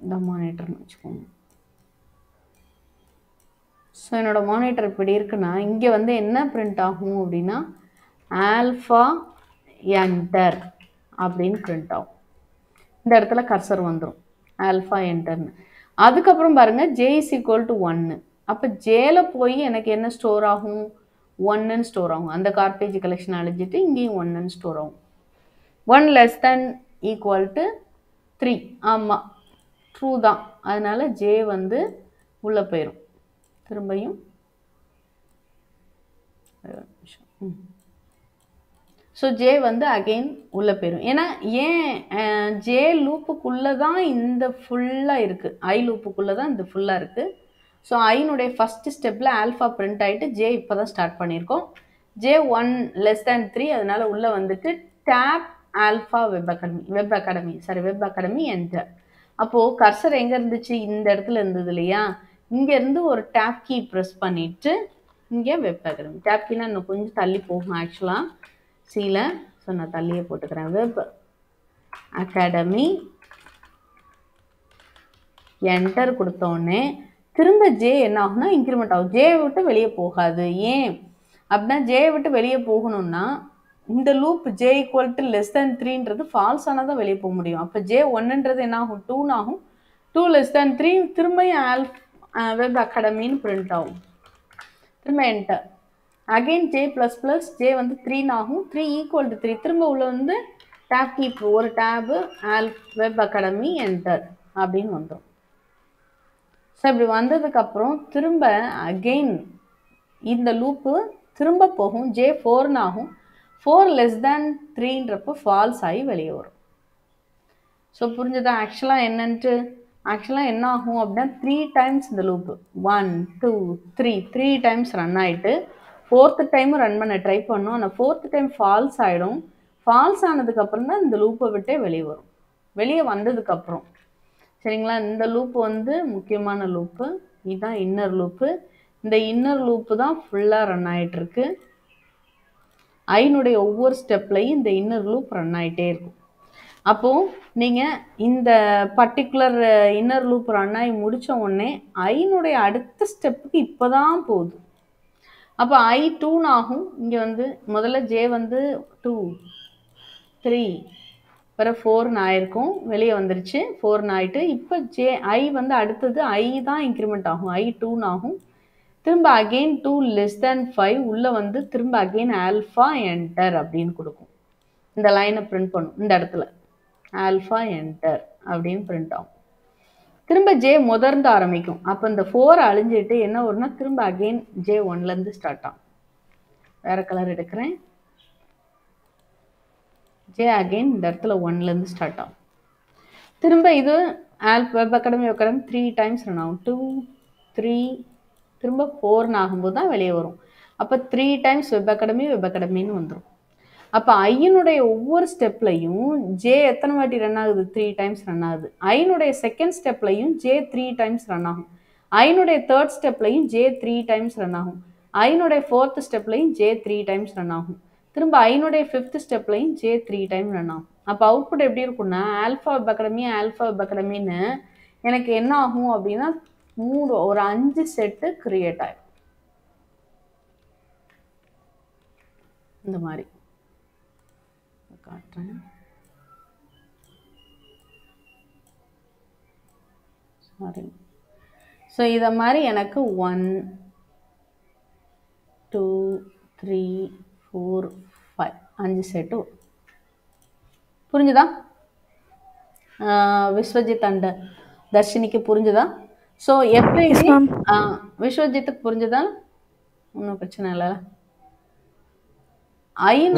இந்த மானிட்டர்னு வச்சுக்கோங்க. ஸோ என்னோடய மானிட்டர் இப்படி இருக்குன்னா இங்கே வந்து என்ன பிரிண்ட் ஆகும் அப்படின்னா ஆல்ஃபா என்டர் அப்படின்னு பிரிண்ட் ஆகும். இந்த இடத்துல கர்சர் வந்துடும் ஆல்ஃபா என்டர்னு. அதுக்கப்புறம் பாருங்கள் ஜே இஸ் ஈக்குவல் டு 1. அப்போ ஜேல போய் எனக்கு என்ன ஸ்டோர் ஆகும், 1ன்னு ஸ்டோர் ஆகும். அந்த கார்பேஜ் கலெக்ஷன் அழிஞ்சிட்டு இங்கேயும் 1ன்னு ஸ்டோர் ஆகும். 1 லெஸ் தேன் ஈக்குவல் டு 3. ஆமாம், ட்ரூ தான். அதனால் ஜே வந்து உள்ளே போயிடும். திரும்பியும் ஸோ ஜே வந்து அகெயின் உள்ளே போயிடும். ஏன்னா ஏன் ஜே லூப்புக்குள்ளே தான் இந்த ஃபுல்லாக இருக்குது, ஐ லூப்புக்குள்ளே தான் இந்த ஃபுல்லாக இருக்குது. ஸோ ஐனுடைய ஃபஸ்ட்டு ஸ்டெப்பில் ஆல்ஃபா பிரிண்ட் ஆகிட்டு ஜே இப்போ தான் ஸ்டார்ட் பண்ணியிருக்கோம். J 1 less than 3. அதனால் உள்ளே வந்துட்டு tab alpha web academy enter. அப்போது கர்சர் எங்கே இருந்துச்சு, இந்த இடத்துல இருந்தது இல்லையா, இங்கேருந்து ஒரு டேப் கீ ப்ரெஸ் பண்ணிவிட்டு இங்கே வெப் அகாடமி. டேப் கீனா இன்னும் கொஞ்சம் தள்ளி போகும் ஆக்சுவலாக சீல. ஸோ நான் தள்ளியே போட்டுக்கிறேன். வெப் அகாடமி என்டர் கொடுத்தோடனே திரும்ப ஜே என்ன ஆகுனா இன்க்ரிமெண்ட் ஆகும். ஜே விட்டு வெளியே போகாது. ஏன் அப்படின்னா ஜே விட்டு வெளியே போகணும்னா இந்த loop j equal to less than 3ன்றது ஃபால்ஸ் ஆனால் தான் வெளியே போக முடியும். அப்போ ஜே 1ன்றது என்ன ஆகும், 2ன்னு ஆகும். 2 லெஸ் தேன் 3 திரும்பியும் வெப் அகாடமின்னு பிரிண்ட் ஆகும். திரும்ப enter again J plus plus J வந்து 3ன்னு ஆகும். 3 ஈக்குவல் டு 3 திரும்ப உள்ள வந்து டேப் கீப் ஒரு டேபு வெப் அகாடமி என்டர் அப்படின்னு வந்துடும். ஸோ இப்படி வந்ததுக்கப்புறம் திரும்ப அகெயின் இந்த லூப்பு திரும்ப போகும். ஜே 4ன்னு ஆகும். 4 லெஸ் தேன் 3ன்றப்போ ஃபால்ஸ் ஆகி வெளியே வரும். ஸோ புரிஞ்சுதா ஆக்சுவலாக என்னன்ட்டு? ஆக்சுவலாக என்ன ஆகும் அப்படின்னா 3 டைம்ஸ் இந்த லூப்பு 1 2 3 டைம்ஸ் ரன் ஆகிட்டு 4th டைமும் ரன் பண்ண ட்ரை பண்ணோம். ஆனால் 4th டைம் ஃபால்ஸ் ஆகிடும். ஃபால்ஸ் ஆனதுக்கப்புறம் தான் இந்த லூப்பை விட்டே வெளியே வரும். வெளியே வந்ததுக்கப்புறம் சரிங்களா, இந்த லூப்பு வந்து முக்கியமான லூப்பு. இதுதான் இன்னர் லூப்பு. இந்த இன்னர் லூப்பு தான் ஃபுல்லாக ரன் ஆகிட்டுருக்கு. ஐனுடைய ஒவ்வொரு ஸ்டெப்லையும் இந்த இன்னர் லூப் ரன் ஆகிட்டே இருக்கும். அப்போது நீங்கள் இந்த பர்டிகுலர் இன்னர் லூப் ரன் ஆகி முடித்த உடனே ஐனுடைய அடுத்த ஸ்டெப்புக்கு இப்போ தான் போகுது. அப்போ ஐ 2ன்னு ஆகும். இங்கே வந்து முதல்ல ஜே வந்து 2 3 பிறகு 4ன்னு ஆயிருக்கும். வெளியே வந்துருச்சு 4ன்னு ஆகிட்டு இப்போ ஜே ஐ வந்து அடுத்தது ஐ தான் இன்க்ரிமெண்ட் ஆகும். ஐ 2ன்னு ஆகும். திரும்ப அகெயின் 2 லெஸ் தேன் 5 உள்ளே வந்து திரும்ப அகெயின் ஆல்ஃபா என்டர் அப்படின்னு கொடுக்கும். இந்த லைனை பிரிண்ட் பண்ணும். இந்த இடத்துல ஆல்ஃபா என்டர் அப்படின்னு பிரிண்ட் ஆகும். திரும்ப ஜே முதர்ந்து ஆரம்பிக்கும். அப்போ இந்த 4 அழிஞ்சிட்டு என்ன வரும்னா திரும்ப அகெயின் ஜே 1லேருந்து ஸ்டார்ட் ஆகும். வேறு கலர் எடுக்கிறேன். ஜே அகெயின் இந்த இடத்துல 1லேருந்து ஸ்டார்ட் ஆகும். திரும்ப இது வெப் அகாடமி 3 டைம்ஸ் ரன் ஆகும். 2 3 திரும்ப 4ன்னு ஆகும்போது தான் வெளியே வரும். அப்போ 3 டைம்ஸ் வெப் அகாடமின்னு வந்துடும். அப்போ ஐயினுடைய ஒவ்வொரு ஸ்டெப்லையும் ஜே எத்தனை வாட்டி ரன் ஆகுது, 3 டைம்ஸ் ரன் ஆகுது. ஐனுடைய செகண்ட் ஸ்டெப்லையும் ஜே 3 டைம்ஸ் ரன் ஆகும். ஐனுடைய தேர்ட் ஸ்டெப்லையும் ஜே 3 டைம்ஸ் ரன் ஆகும். ஐனுடைய 4th ஸ்டெப்லையும் ஜே 3 டைம்ஸ் ரன் ஆகும். திரும்ப ஐனுடைய 5th ஸ்டெப்லையும் ஜே 3 டைம் ரன் ஆகும். அப்போ அவுட்புட் எப்படி இருக்குன்னா ஆல்ஃபா வெப் அகாடமின்னு எனக்கு என்ன ஆகும் அப்படின்னா ஒரு 5 செட்டு கிரியேட் ஆகும். இந்த மாதிரி காட்டுறேன். சாரி. ஸோ இதை மாதிரி எனக்கு 1 2 3 4 5 5 செட்டு. புரிஞ்சுதா விஸ்வஜித் அண்ட் தர்ஷினிக்கு? புரிஞ்சுதா? ஸோ எப்படி விஸ்வஜித்துக்கு புரிஞ்சுதா? ஒன்றும் பிரச்சனை இல்லை.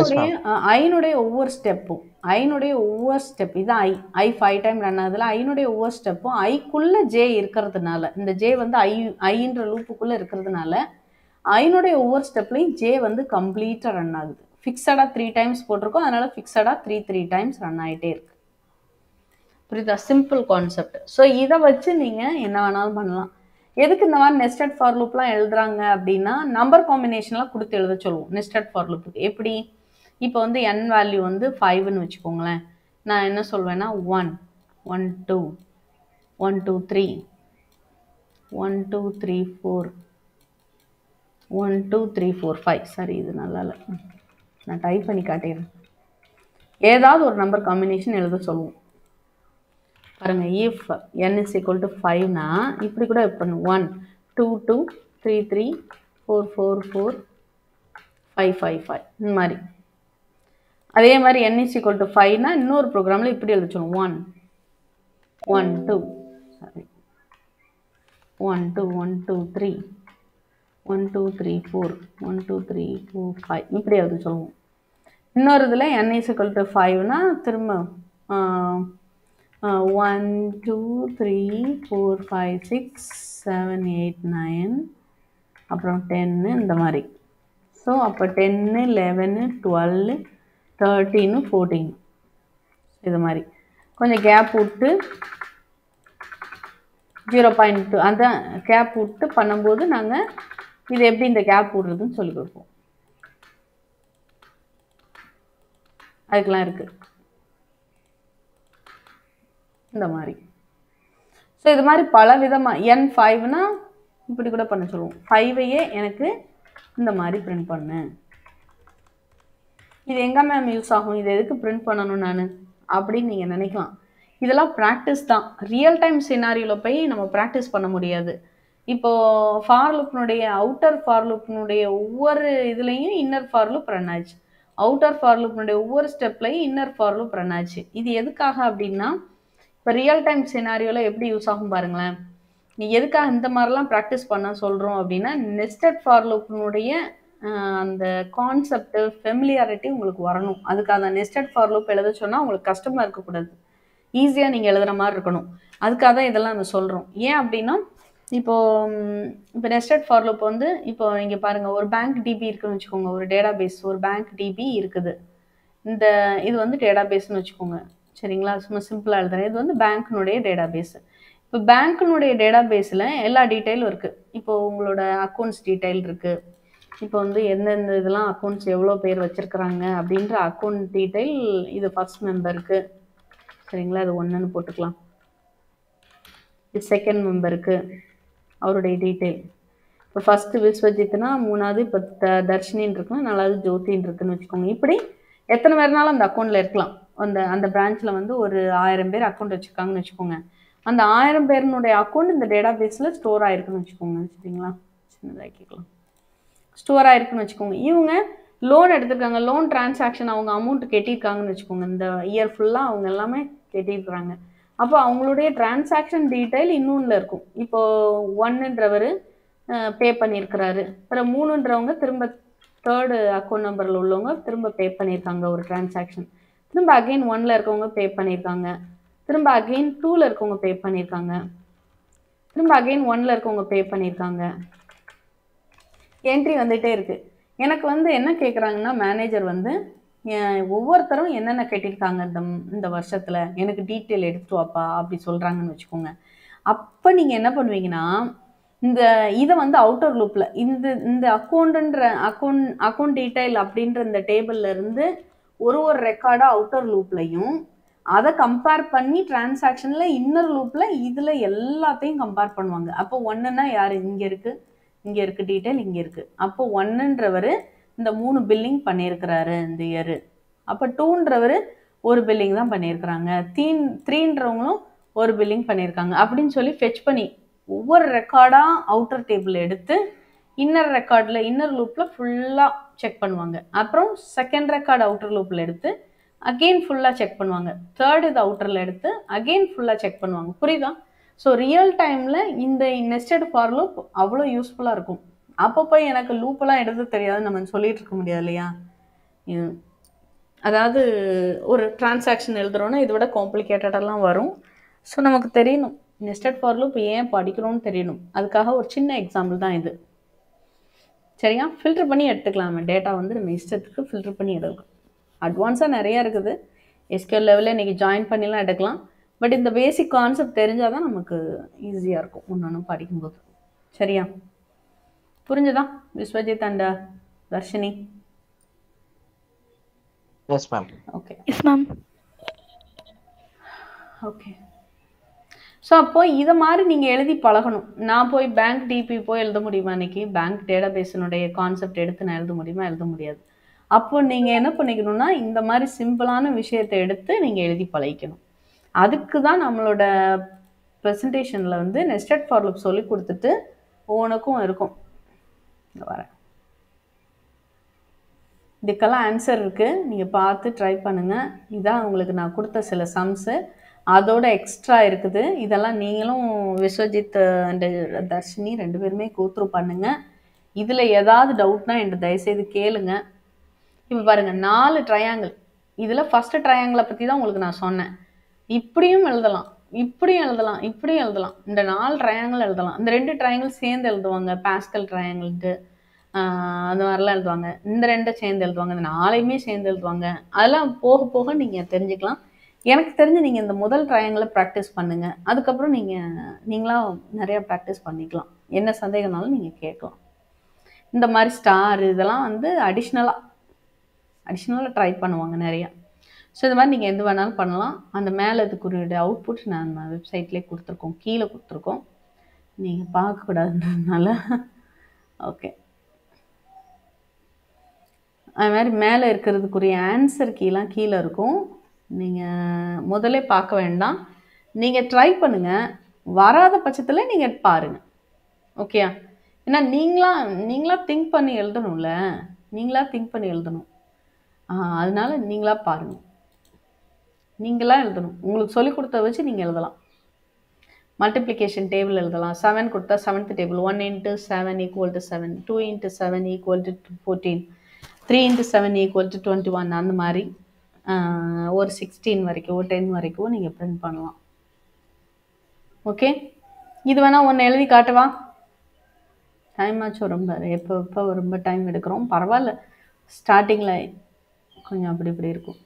Yes ma'am. ஐனுடைய ஒவ்வொரு ஸ்டெப்பும் இது ஐ 5 டைம் ரன் ஆகுதுல, ஐனுடைய ஒவ்வொரு ஸ்டெப்பும் ஐக்குள்ள ஜே இருக்கிறதுனால, இந்த ஜே வந்து ஐன்ற லூப்புக்குள்ள இருக்கிறதுனால ஐனுடைய ஒவ்வொரு ஸ்டெப்லையும் ஜே வந்து கம்ப்ளீட்டாக ரன் ஆகுது. ஃபிக்ஸடாக 3 டைம்ஸ் போட்டிருக்கோம், அதனால ஃபிக்ஸடாக 3 டைம்ஸ் ரன் ஆகிட்டே இருக்கு. புரியுதா? Simple concept. ஸோ இதை வச்சு நீங்கள் என்ன வேணாலும் பண்ணலாம். எதுக்கு இந்த மாதிரி நெஸ்டட் ஃபார் லூப்லாம் எழுதுறாங்க அப்படின்னா, நம்பர் காம்பினேஷன்லாம் கொடுத்து எழுத சொல்லுவோம் நெஸ்டட் ஃபார் லூப்புக்கு. எப்படி? இப்போ வந்து என் வேல்யூ வந்து 5ன்னு வச்சுக்கோங்களேன். நான் என்ன சொல்வேன்னா 1 1 2 1 2 3 1 2 3 4 1 2 3 4 5. சரி, இது நல்லா இல்லை, நான் டைப் பண்ணி காட்டிடுறேன். ஏதாவது ஒரு நம்பர் காம்பினேஷன் எழுத சொல்லுவோம். பாருங்க, if n is equal to 5னா இப்படி கூட பண்ணும். 1 2 2 3 3 4 4 4 5 5 5 இந்த மாதிரி. அதே மாதிரி n is equal to 5னா இன்னொரு ப்ரோக்ராமில் இப்படி எழுத சொல்லுவோம். 1 1 2 சாரி 1 2 1 2 3 1 2 3 4 1 2 3 4 5 இப்படி எழுத சொல்லுவோம். இன்னொரு இதில் n is equal to 5னா திரும்ப 1 2 3 4 5 6 7 8 9 அப்புறம் 10 இந்த மாதிரி. ஸோ அப்போ 10 11 12 13 14 இது மாதிரி கொஞ்சம் கேப் விட்டு 0.2 அந்த கேப் விட்டு பண்ணும்போது நாங்கள் இது எப்படி இந்த கேப் விடுறதுன்னு சொல்லி கொடுப்போம். அதுக்கெலாம் இருக்குது இந்த மாதிரி. ஸோ இது மாதிரி பல விதமாக n 5னா இப்படி கூட பண்ண சொல்லுவோம். 5ஐயே எனக்கு இந்த மாதிரி பிரிண்ட் பண்ணு. இது எங்கே மேம் யூஸ் ஆகும், இது எதுக்கு பிரிண்ட் பண்ணணும் நான் அப்படின்னு நீங்கள் நினைக்கலாம். இதெல்லாம் ப்ராக்டிஸ் தான். ரியல் டைம் சினாரியோவில் போய் நம்ம ப்ராக்டிஸ் பண்ண முடியாது. இப்போது ஃபார் லூப்னுடைய அவுட்டர் ஃபார் லூப்னுடைய ஒவ்வொரு இதுலேயும் இன்னர் ஃபார் லூப் ரன் ஆச்சு. அவுட்டர் ஃபார் லூப்னுடைய ஒவ்வொரு ஸ்டெப்லையும் இன்னர் ஃபார் லூப் ரன் ஆச்சு. இது எதுக்காக அப்படின்னா, இப்போ ரியல் டைம் சினாரியோவில் எப்படி யூஸ் ஆகும் பாருங்களேன். நீ எதுக்காக இந்த மாதிரிலாம் ப்ராக்டிஸ் பண்ண சொல்கிறோம் அப்படின்னா, நெஸ்டட் ஃபார் லூப்னுடைய அந்த கான்செப்ட் ஃபெமிலியாரிட்டி உங்களுக்கு வரணும். அதுக்கு அந்த நெஸ்டட் ஃபார் லூப் எழுத சொன்னால் உங்களுக்கு கஷ்டமாக இருக்கக்கூடாது, ஈஸியாக நீங்கள் எழுதுகிற மாதிரி இருக்கணும். அதுக்காக தான் இதெல்லாம் நம்ம சொல்கிறோம். ஏன் அப்படின்னா, இப்போ நெஸ்டட் ஃபார் லூப் வந்து இப்போ இங்கே பாருங்கள், ஒரு பேங்க் டிபி இருக்குன்னு வச்சுக்கோங்க, ஒரு டேட்டா பேஸ், ஒரு பேங்க் டிபி இருக்குது. இது வந்து டேட்டா பேஸ்ன்னு வச்சுக்கோங்க, சரிங்களா? சும்மா சிம்பிளாக எழுதுறேன். இது வந்து பேங்க்னுடைய டேட்டா பேஸு. இப்போ பேங்க்னுடைய டேட்டா பேஸில் எல்லா டீட்டெயிலும் இருக்குது. இப்போ உங்களோட அக்கௌண்ட்ஸ் டீட்டெயில் இருக்குது. இப்போ வந்து எந்தெந்த இதெல்லாம் அக்கௌண்ட்ஸ் எவ்வளோ பேர் வச்சுருக்குறாங்க அப்படின்ற அக்கௌண்ட் டீட்டெயில் இது ஃபர்ஸ்ட் மெம்பருக்கு, சரிங்களா? இது 1ன்னு போட்டுக்கலாம். இது செகண்ட் மெம்பருக்கு அவருடைய டீட்டெயில். இப்போ ஃபஸ்ட்டு விஸ்வஜித்னா, 3வது இப்போ தர்ஷினின்னு இருக்குன்னா, 4வது ஜோதின்னு இருக்குன்னு வச்சுக்கோங்க. இப்படி எத்தனை பேர்னாலும் அந்த அக்கௌண்ட்டில் இருக்கலாம். அந்த பிரான்ச்சில் வந்து ஒரு 1000 பேர் அக்கௌண்ட் வச்சுருக்காங்கன்னு வச்சுக்கோங்க. அந்த 1000 பேருனுடைய அக்கௌண்ட் இந்த டேட்டா பேஸில் ஸ்டோர் ஆகிருக்குன்னு வச்சுக்கோங்க, சரிங்களா? சின்னதாக்கிக்கலாம். ஸ்டோர் ஆகிருக்குன்னு வச்சுக்கோங்க. இவங்க லோன் எடுத்திருக்காங்க, லோன் டிரான்சாக்ஷன் அவங்க அமௌண்ட் கட்டியிருக்காங்கன்னு வச்சுக்கோங்க. இந்த இயர் ஃபுல்லாக அவங்க எல்லாமே கட்டியிருக்கிறாங்க. அப்போ அவங்களுடைய டிரான்சாக்ஷன் டீட்டெயில் இன்னொன்றில் இருக்கும். இப்போது 1ன்றவர் பே பண்ணியிருக்கிறாரு, அப்புறம் 3ன்றவங்க திரும்ப தேர்டு அக்கௌண்ட் நம்பரில் உள்ளவங்க திரும்ப பே பண்ணியிருக்காங்க ஒரு டிரான்சாக்ஷன், திரும்ப அகெயின் 1ல் இருக்கவங்க பே பண்ணியிருக்காங்க, திரும்ப அகெயின் 2ல் இருக்கவங்க பே பண்ணியிருக்காங்க, திரும்ப அகெயின் 1ல் இருக்கவங்க பே பண்ணியிருக்காங்க. என்ட்ரி வந்துகிட்டே இருக்குது. எனக்கு வந்து என்ன கேட்குறாங்கன்னா, மேனேஜர் வந்து ஒவ்வொருத்தரும் என்னென்ன கட்டியிருக்காங்க இந்த வருஷத்தில் எனக்கு டீட்டெயில் எடுத்துட்டு வாப்பா அப்படி சொல்கிறாங்கன்னு வச்சுக்கோங்க. அப்போ நீங்கள் என்ன பண்ணுவீங்கன்னா, இதை வந்து அவுட்டர் லூப்பில் இந்த அக்கௌண்ட் டீட்டெயில் அப்படின்ற இந்த டேபிளில் இருந்து ஒரு ரெக்கார்டாக அவுட்டர் லூப்லையும் அதை கம்பேர் பண்ணி டிரான்சாக்ஷனில் இன்னர் லூப்பில் இதில் எல்லாத்தையும் கம்பேர் பண்ணுவாங்க. அப்போ 1ன்னா யார், இங்கே இருக்குது டீட்டெயில் இங்கே இருக்குது. அப்போ 1ன்றவர் இந்த 3 பில்லிங் பண்ணியிருக்கிறாரு இந்த இயரு. அப்போ 2ன்றவர் ஒரு பில்லிங் தான் பண்ணியிருக்கிறாங்க, 3ன்றவங்களும் ஒரு பில்லிங் பண்ணியிருக்காங்க அப்படின்னு சொல்லி ஃபெச் பண்ணி ஒவ்வொரு ரெக்கார்டாக அவுட்டர் டேபிள் எடுத்து இன்னர் ரெக்கார்டில் இன்னர் லூப்பில் ஃபுல்லாக செக் பண்ணுவாங்க. அப்புறம் செகண்ட் ரெக்கார்டு அவுட்டர் லூப்பில் எடுத்து அகெயின் ஃபுல்லாக செக் பண்ணுவாங்க. தேர்ட் இது அவுட்டரில் எடுத்து அகெயின் ஃபுல்லாக செக் பண்ணுவாங்க. புரியுதா? ஸோ ரியல் டைமில் இந்த நெஸ்டட் ஃபார் லூப் அவ்வளோ யூஸ்ஃபுல்லாக இருக்கும். அப்பப்போ எனக்கு லூப்பெல்லாம் எடுத்து தெரியாது நம்ம சொல்லிட்டு இருக்க முடியாது இல்லையா? அதாவது ஒரு டிரான்சாக்ஷன் எழுதுறோன்னா இதை விட காம்ப்ளிகேட்டடெல்லாம் வரும். ஸோ நமக்கு தெரியணும் நெஸ்டட் ஃபார் லூப் ஏன் படிக்கணும்னு தெரியணும். அதுக்காக ஒரு சின்ன எக்ஸாம்பிள் தான் இது. சரியா? ஃபில்டர் பண்ணி எடுத்துக்கலாம். டேட்டா வந்து நம்ம இஷ்டத்துக்கு ஃபில்டர் பண்ணி எடுக்கலாம். அட்வான்ஸாக நிறையா இருக்குது. எஸ்கியூஎல் லெவலில் இன்றைக்கி ஜாயின் பண்ணிலாம் எடுக்கலாம். பட் இந்த பேசிக் கான்செப்ட் தெரிஞ்சால் தான் நமக்கு ஈஸியாக இருக்கும் ஒன்று படிக்கும்போது. சரியா? புரிஞ்சுதா Vishwajit and Darshini? Yes ma'am. Okay yes ma'am. Okay. So அப்போ இதை மாதிரி நீங்கள் எழுதி பழகணும். நான் போய் பேங்க் டிபி போய் எழுத முடியுமா? இன்றைக்கி பேங்க் டேட்டா பேஸினுடைய கான்செப்ட் எடுத்து நான் எழுத முடியுமா? எழுத முடியாது. அப்போ நீங்கள் என்ன பண்ணிக்கணும்னா இந்த மாதிரி சிம்பிளான விஷயத்தை எடுத்து நீங்கள் எழுதி பழகிக்கணும். அதுக்கு தான் நம்மளோட ப்ரெசன்டேஷனில் வந்து நெஸ்டட் ஃபார் லூப் சொல்லி கொடுத்துட்டு ஒவ்வொன்றுக்கும் இருக்கும். வரேன், இதுக்கெல்லாம் ஆன்சர் இருக்குது, நீங்கள் பார்த்து ட்ரை பண்ணுங்கள். இதான் உங்களுக்கு நான் கொடுத்த சில சம்ஸு, அதோட எக்ஸ்ட்ரா இருக்குது. இதெல்லாம் நீங்களும் விஸ்வஜித் அண்ட் தர்ஷினி 2 பேருமே கூத்துரு பண்ணுங்கள். இதில் ஏதாவது டவுட்னா என்கிட்ட தயவுசெய்து கேளுங்க. இப்போ பாருங்கள் 4 ட்ரையாங்கிள். இதில் ஃபஸ்ட்டு ட்ரையாங்கிளை பற்றி தான் உங்களுக்கு நான் சொன்னேன். இப்படியும் எழுதலாம், இப்படியும் எழுதலாம், இப்படியும் எழுதலாம். இந்த 4 ட்ரையாங்கிள் எழுதலாம். இந்த 2 ட்ரையாங்கிள் சேர்ந்து எழுதுவாங்க, பாஸ்கல் ட்ரையாங்கிள்ட்டு அந்த மாதிரிலாம் எழுதுவாங்க. இந்த 2 சேர்ந்து எழுதுவாங்க, இந்த 4ஐயுமே சேர்ந்து எழுதுவாங்க. அதெல்லாம் போக போக நீங்கள் தெரிஞ்சுக்கலாம். எனக்கு தெரிஞ்சு நீங்கள் இந்த முதல் ட்ரையாங்கிளை ப்ராக்டிஸ் பண்ணுங்கள். அதுக்கப்புறம் நீங்களாம் நிறையா ப்ராக்டிஸ் பண்ணிக்கலாம். என்ன சந்தேகம்னாலும் நீங்கள் கேட்கலாம். இந்த மாதிரி ஸ்டார் இதெல்லாம் வந்து அடிஷ்னலாக ட்ரை பண்ணுவாங்க நிறையா. ஸோ இது மாதிரி நீங்கள் எது வேணாலும் பண்ணலாம். அந்த மேலே இதுக்குரிய அவுட்புட் நான் வெப்சைட்லேயே கொடுத்துருக்கோம், கீழே கொடுத்துருக்கோம், நீங்கள் பார்க்கக்கூடாதுன்றதுனால. ஓகே, அது மாதிரி மேலே இருக்கிறதுக்குரிய ஆன்சர் கீழே இருக்கும். நீங்கள் முதல்ல பார்க்க வேண்டாம், நீங்கள் ட்ரை பண்ணுங்கள். வராத பட்சத்தில் நீங்கள் பாருங்கள். ஓகேயா? ஏன்னா நீங்களா திங்க் பண்ணி எழுதணும்ல, அதனால நீங்களா பாருங்கள், நீங்களாக எழுதணும். உங்களுக்கு சொல்லிக் கொடுத்த வச்சு நீங்கள் எழுதலாம். மல்டிப்ளிகேஷன் டேபிள் எழுதலாம். 7 கொடுத்தா 7th டேபிள் 1 × 7 = 7, 2 × 7 = 14, 3 × 7 = 21. அந்த மாதிரி ஒரு 16 வரைக்கும், ஒரு 10 வரைக்கும் நீங்கள் பிரிண்ட் பண்ணலாம். ஓகே, இது வேணால் ஒன்று எழுதி காட்டுவா? டைம் ஆச்சும் ரொம்ப, எப்போ ரொம்ப டைம் எடுக்கிறோம். பரவாயில்ல, ஸ்டார்டிங்கில் கொஞ்சம் அப்படி இப்படி இருக்கும்.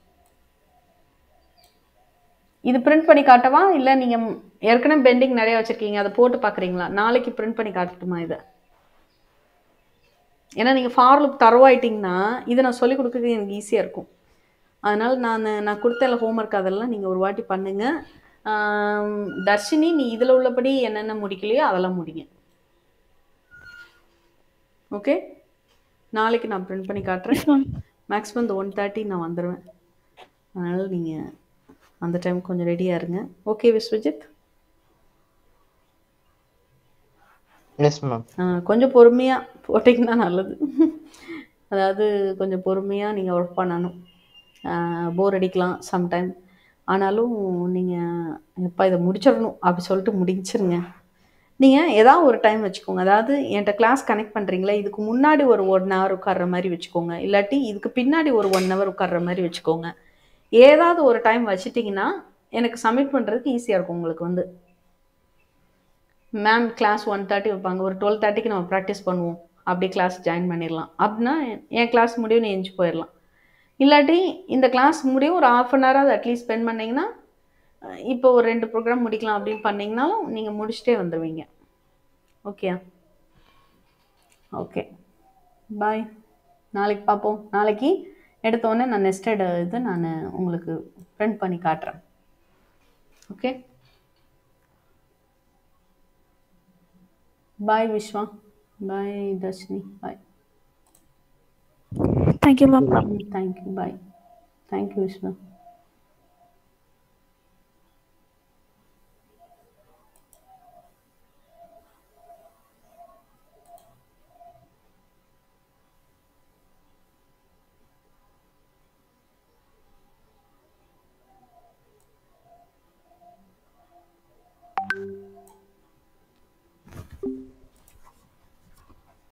இது பிரிண்ட் பண்ணி காட்டவா? இல்லை நீங்கள் ஏற்கனவே பெண்டிங் நிறையா வச்சுருக்கீங்க, அதை போட்டு பார்க்குறீங்களா? நாளைக்கு பிரிண்ட் பண்ணி காட்டட்டுமா இதை? ஏன்னா நீங்கள் ஃபார் லூப் தரவாயிட்டிங்கன்னா இதை நான் சொல்லிக் கொடுக்குறது எனக்கு ஈஸியாக இருக்கும். அதனால் நான் கொடுத்த ஹோம்ஒர்க் அதெல்லாம் நீங்கள் ஒரு வாட்டி பண்ணுங்கள். தர்ஷினி, நீ இதில் உள்ளபடி என்னென்ன முடிக்கலையோ அதெல்லாம் முடிங்க. ஓகே, நாளைக்கு நான் பிரிண்ட் பண்ணி காட்டுறேன். மேக்ஸிமம் இந்த 1:30 நான் வந்துடுவேன். அதனால் நீங்கள் அந்த டைம் கொஞ்சம் ரெடியாக இருங்க. ஓகே விஸ்வஜித்? Yes ma'am. கொஞ்சம் பொறுமையாக போட்டிங்கன்னா நல்லது. அதாவது கொஞ்சம் பொறுமையாக நீங்கள் ஒர்க் பண்ணணும். போர் அடிக்கலாம் சம்டைம், ஆனாலும் நீங்கள் எப்போ இதை முடிச்சிடணும் அப்படி சொல்லிட்டு முடிச்சிருங்க. நீங்கள் ஏதாவது ஒரு டைம் வச்சுக்கோங்க. அதாவது என்கிட்ட கிளாஸ் கனெக்ட் பண்ணுறீங்களா, இதுக்கு முன்னாடி ஒரு 1 hour உட்கார்ற மாதிரி வச்சுக்கோங்க, இல்லாட்டி இதுக்கு பின்னாடி ஒரு 1 hour உட்கார்ற மாதிரி வச்சுக்கோங்க. ஏதாவது ஒரு டைம் வச்சுட்டிங்கன்னா எனக்கு சப்மிட் பண்ணுறதுக்கு ஈஸியாக இருக்கும். உங்களுக்கு வந்து மேம் கிளாஸ் 1:30 வைப்பாங்க, ஒரு 12:30க்கு நம்ம ப்ராக்டிஸ் பண்ணுவோம், அப்படி கிளாஸ் ஜாயின் பண்ணிடலாம். அப்படின்னா என் கிளாஸ் முடியும், நீ எஞ்சி போயிடலாம். இல்லாட்டி இந்த கிளாஸ் முடியும் ஒரு 1/2 hour அட்லீஸ்ட் ஸ்பெண்ட் பண்ணிங்கன்னா இப்போ ஒரு 2 ப்ரோக்ராம் முடிக்கலாம் அப்படின்னு பண்ணிங்கனாலும் நீங்கள் முடிச்சுட்டே வந்துடுவீங்க. ஓகே, ஓகே, பாய். நாளைக்கு பார்ப்போம். நாளைக்கு எடுத்தோடனே நான் நெஸ்டட் இது நான் உங்களுக்கு பிரிண்ட் பண்ணி காட்டுறேன். Okay, bye Viswa, bye Dharshini, bye. Thank you ma'am. Thank you, bye. Thank you Vishwa.